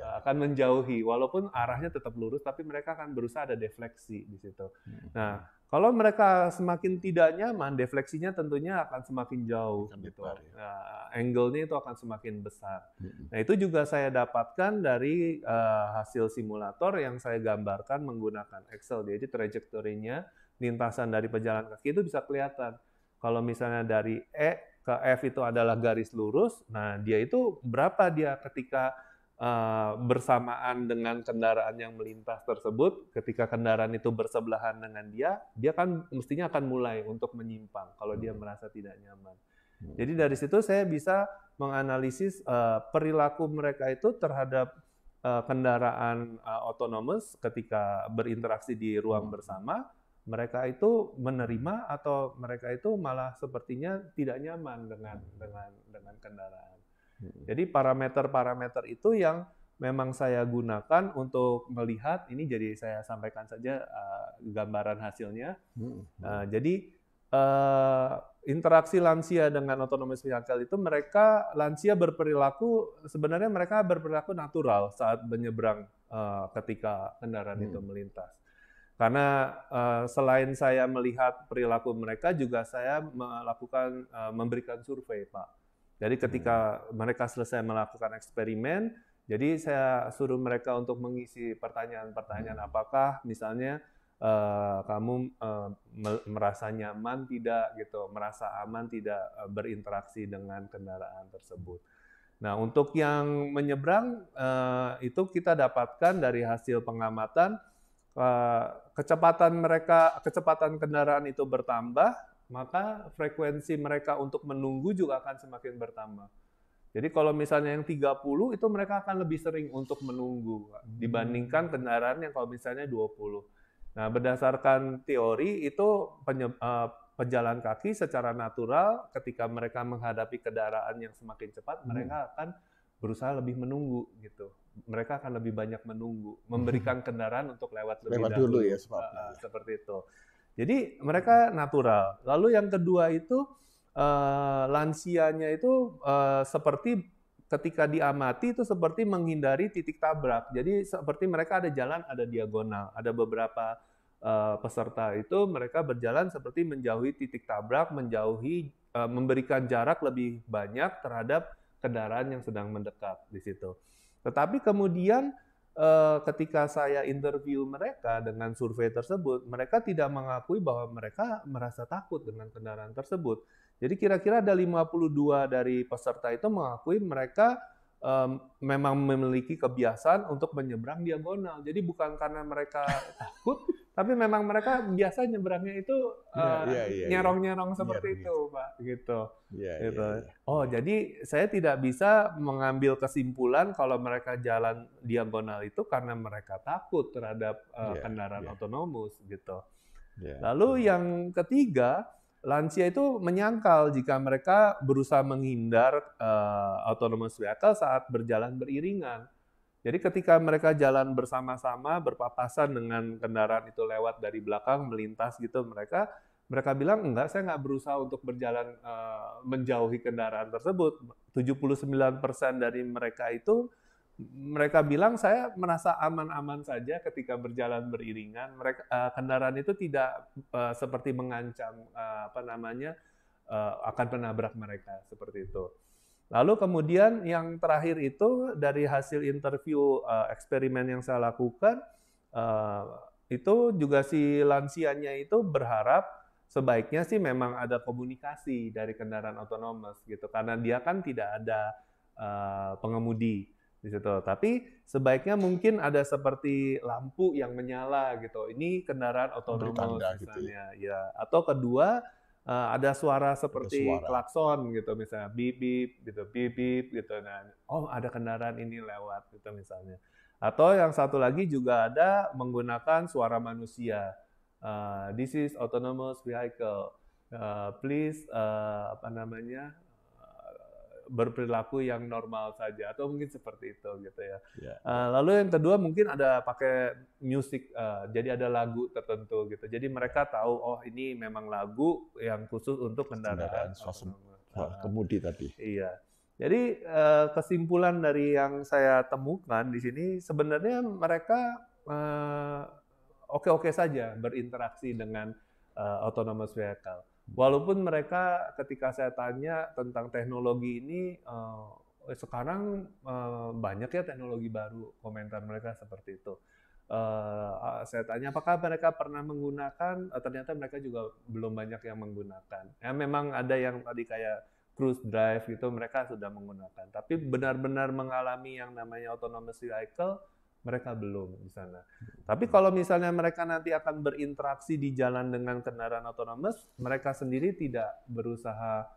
Akan menjauhi, walaupun arahnya tetap lurus, tapi mereka akan berusaha ada defleksi di situ. Nah, kalau mereka semakin tidak nyaman, defleksinya tentunya akan semakin jauh. Gitu. Nah, angle-nya itu akan semakin besar. Nah, itu juga saya dapatkan dari hasil simulator yang saya gambarkan menggunakan Excel. Jadi trajektorinya, lintasan dari pejalan kaki itu bisa kelihatan. Kalau misalnya dari E ke F itu adalah garis lurus, nah dia itu berapa dia ketika bersamaan dengan kendaraan yang melintas tersebut, ketika kendaraan itu bersebelahan dengan dia kan mestinya akan mulai untuk menyimpang kalau dia merasa tidak nyaman. Jadi dari situ saya bisa menganalisis perilaku mereka itu terhadap kendaraan otonomous ketika berinteraksi di ruang bersama, mereka itu menerima atau mereka itu malah sepertinya tidak nyaman dengan kendaraan. Jadi parameter-parameter itu yang memang saya gunakan untuk melihat, ini jadi saya sampaikan saja gambaran hasilnya. Jadi interaksi lansia dengan autonomous vehicle itu lansia sebenarnya mereka berperilaku natural saat menyeberang ketika kendaraan itu melintas. Karena selain saya melihat perilaku mereka, juga saya memberikan survei, Pak. Jadi ketika mereka selesai melakukan eksperimen, jadi saya suruh mereka untuk mengisi pertanyaan-pertanyaan apakah misalnya kamu merasa nyaman tidak gitu, merasa aman tidak berinteraksi dengan kendaraan tersebut. Nah, untuk yang menyeberang itu kita dapatkan dari hasil pengamatan kecepatan kendaraan itu bertambah, maka frekuensi mereka untuk menunggu juga akan semakin bertambah. Jadi kalau misalnya yang 30 itu mereka akan lebih sering untuk menunggu dibandingkan kendaraan yang kalau misalnya 20. Nah, berdasarkan teori itu pejalan kaki secara natural ketika mereka menghadapi kendaraan yang semakin cepat, mereka akan berusaha lebih menunggu gitu. Mereka akan lebih banyak menunggu, memberikan kendaraan untuk lewat lebih dahulu ya, seperti itu. Jadi mereka natural. Lalu yang kedua itu lansianya itu seperti ketika diamati itu seperti menghindari titik tabrak. Jadi seperti mereka ada jalan, ada diagonal. Ada beberapa peserta itu mereka berjalan seperti menjauhi titik tabrak, memberikan jarak lebih banyak terhadap kendaraan yang sedang mendekat di situ. Tetapi kemudian ketika saya interview mereka dengan survei tersebut, mereka tidak mengakui bahwa mereka merasa takut dengan kendaraan tersebut. Jadi kira-kira ada 52 dari peserta itu mengakui mereka memang memiliki kebiasaan untuk menyeberang diagonal. Jadi bukan karena mereka takut, tapi memang mereka biasa nyebrangnya itu nyerong-nyerong seperti itu, Pak. Gitu. Oh, jadi saya tidak bisa mengambil kesimpulan kalau mereka jalan diagonal itu karena mereka takut terhadap kendaraan otonomus, gitu. Lalu yang ketiga, lansia itu menyangkal jika mereka berusaha menghindar autonomous vehicle saat berjalan beriringan. Jadi ketika mereka jalan bersama-sama, berpapasan dengan kendaraan itu lewat dari belakang, melintas gitu, mereka bilang, enggak, saya nggak berusaha untuk berjalan menjauhi kendaraan tersebut. 79% dari mereka bilang, saya merasa aman-aman saja ketika berjalan beriringan. Kendaraan itu tidak seperti mengancam akan menabrak mereka seperti itu. Lalu kemudian yang terakhir itu dari hasil interview eksperimen yang saya lakukan, itu juga si lansianya itu berharap sebaiknya sih memang ada komunikasi dari kendaraan otonomous gitu, karena dia kan tidak ada pengemudi di situ. Tapi sebaiknya mungkin ada seperti lampu yang menyala gitu. Ini kendaraan otonomous misalnya, gitu ya. Atau kedua ada suara seperti suara. klakson gitu misalnya, bip bip gitu, bip bip gitu. Nah, oh ada kendaraan ini lewat gitu misalnya. Atau yang satu lagi juga ada menggunakan suara manusia. This is autonomous vehicle. Please berperilaku yang normal saja, atau mungkin seperti itu gitu ya. Lalu yang kedua mungkin ada pakai musik, jadi ada lagu tertentu gitu. Jadi mereka tahu oh ini memang lagu yang khusus untuk kendaraan kemudi tadi. Iya. Jadi kesimpulan dari yang saya temukan di sini sebenarnya mereka oke-oke saja berinteraksi dengan autonomous vehicle. Walaupun mereka ketika saya tanya tentang teknologi ini, sekarang banyak ya teknologi baru, komentar mereka seperti itu. Saya tanya apakah mereka pernah menggunakan, ternyata mereka juga belum banyak yang menggunakan. Ya memang ada yang tadi kayak cruise drive gitu mereka sudah menggunakan, tapi benar-benar mengalami yang namanya autonomous vehicle mereka belum di sana. Tapi kalau misalnya mereka nanti akan berinteraksi di jalan dengan kendaraan otonomus, mereka sendiri tidak berusaha,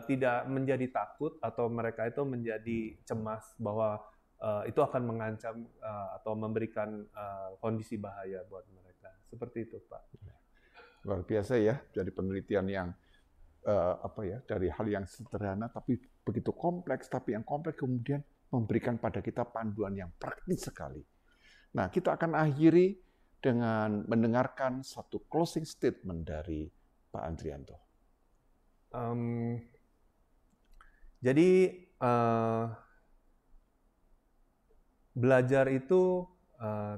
tidak menjadi takut atau mereka itu menjadi cemas bahwa itu akan mengancam atau memberikan kondisi bahaya buat mereka. Seperti itu, Pak. Luar biasa ya, dari penelitian yang dari hal yang sederhana tapi begitu kompleks, tapi yang kompleks kemudian memberikan pada kita panduan yang praktis sekali. Nah, kita akan akhiri dengan mendengarkan satu closing statement dari Pak Andrianto. Jadi belajar itu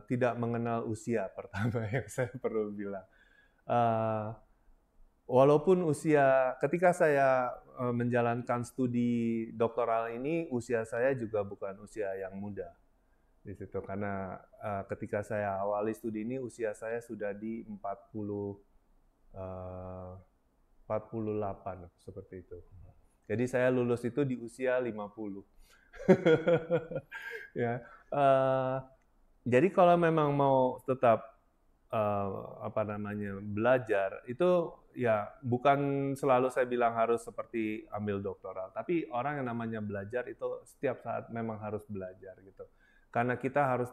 tidak mengenal usia, pertama yang saya perlu bilang. Walaupun usia, ketika saya menjalankan studi doktoral ini, usia saya juga bukan usia yang muda di situ, karena ketika saya awali studi ini usia saya sudah di 48 seperti itu. Jadi saya lulus itu di usia 50. Ya, jadi kalau memang mau tetap belajar itu ya bukan selalu saya bilang harus seperti ambil doktoral, tapi orang yang namanya belajar itu setiap saat memang harus belajar gitu, karena kita harus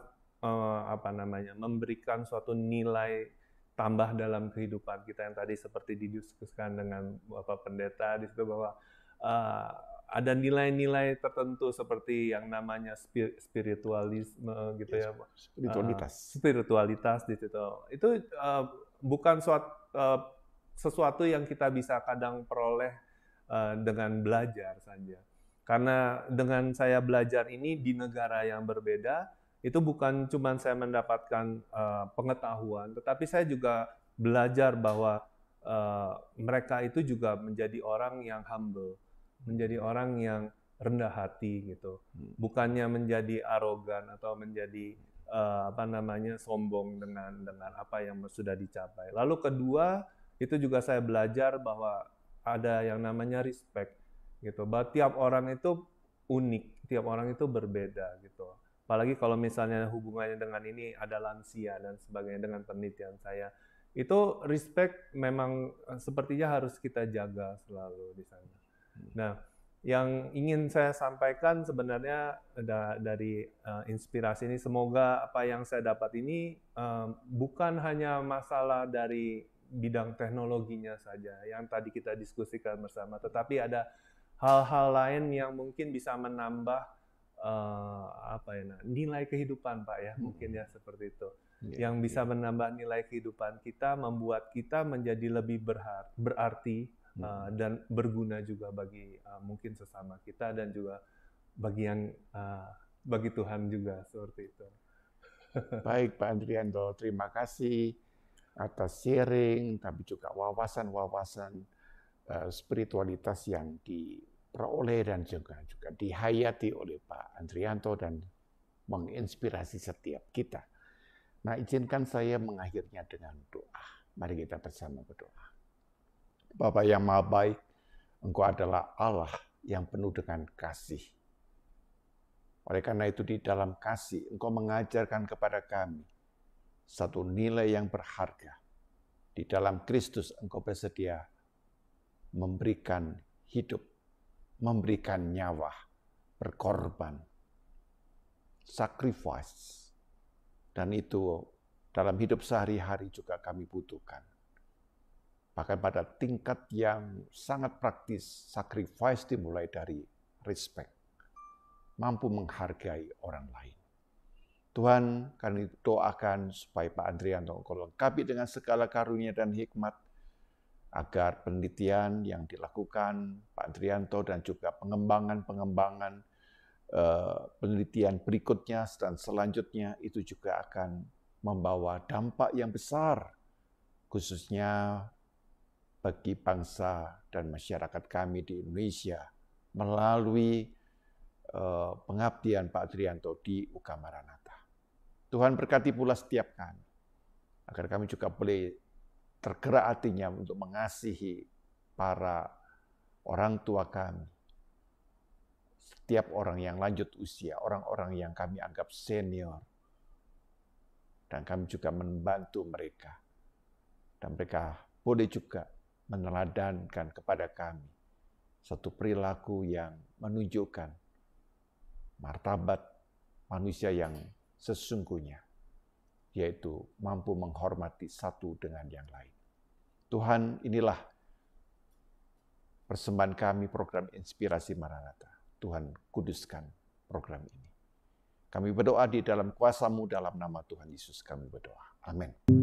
memberikan suatu nilai tambah dalam kehidupan kita yang tadi seperti didiskusikan dengan Bapak Pendeta di situ bahwa ada nilai-nilai tertentu seperti yang namanya spiritualisme gitu ya, spiritualitas di situ. Itu bukan sesuatu yang kita bisa kadang peroleh dengan belajar saja. Karena dengan saya belajar ini di negara yang berbeda, itu bukan cuma saya mendapatkan pengetahuan, tetapi saya juga belajar bahwa mereka itu juga menjadi orang yang humble, menjadi orang yang rendah hati gitu, bukannya menjadi arogan atau menjadi sombong dengan apa yang sudah dicapai. Lalu kedua, itu juga saya belajar bahwa ada yang namanya respect gitu, bahwa tiap orang itu unik, tiap orang itu berbeda gitu. Apalagi kalau misalnya hubungannya dengan ini ada lansia dan sebagainya, dengan penelitian saya, itu respect memang sepertinya harus kita jaga selalu di sana. Nah, yang ingin saya sampaikan sebenarnya dari inspirasi ini, semoga apa yang saya dapat ini bukan hanya masalah dari bidang teknologinya saja yang tadi kita diskusikan bersama, tetapi ada hal-hal lain yang mungkin bisa menambah nilai kehidupan, Pak ya, mungkin ya seperti itu. Yang bisa menambah nilai kehidupan kita, membuat kita menjadi lebih berarti dan berguna juga bagi mungkin sesama kita dan juga bagi Tuhan juga seperti itu. Baik Pak Andrianto, terima kasih atas sharing, tapi juga wawasan-wawasan spiritualitas yang diperoleh dan juga dihayati oleh Pak Andrianto dan menginspirasi setiap kita. Nah, izinkan saya mengakhirinya dengan doa. Mari kita bersama berdoa. Bapa yang Maha Baik, Engkau adalah Allah yang penuh dengan kasih. Oleh karena itu di dalam kasih, Engkau mengajarkan kepada kami satu nilai yang berharga. Di dalam Kristus Engkau bersedia memberikan hidup, memberikan nyawa, berkorban, sacrifice. Dan itu dalam hidup sehari-hari juga kami butuhkan. Bahkan pada tingkat yang sangat praktis, sacrifice dimulai dari respect, mampu menghargai orang lain. Tuhan, kami doakan supaya Pak Andrianto Engkau lengkapi dengan segala karunia dan hikmat, agar penelitian yang dilakukan Pak Andrianto dan juga pengembangan penelitian berikutnya dan selanjutnya itu juga akan membawa dampak yang besar, khususnya bagi bangsa dan masyarakat kami di Indonesia melalui pengabdian Pak Andrianto di UK Maranatha. Tuhan berkati pula setiap kami, agar kami juga boleh tergerak hatinya untuk mengasihi para orang tua kami, setiap orang yang lanjut usia, orang-orang yang kami anggap senior, dan kami juga membantu mereka, dan mereka boleh juga meneladankan kepada kami satu perilaku yang menunjukkan martabat manusia yang sesungguhnya, yaitu mampu menghormati satu dengan yang lain. Tuhan, inilah persembahan kami program Inspirasi Maranatha. Tuhan, kuduskan program ini. Kami berdoa di dalam kuasa-Mu, dalam nama Tuhan Yesus kami berdoa. Amin.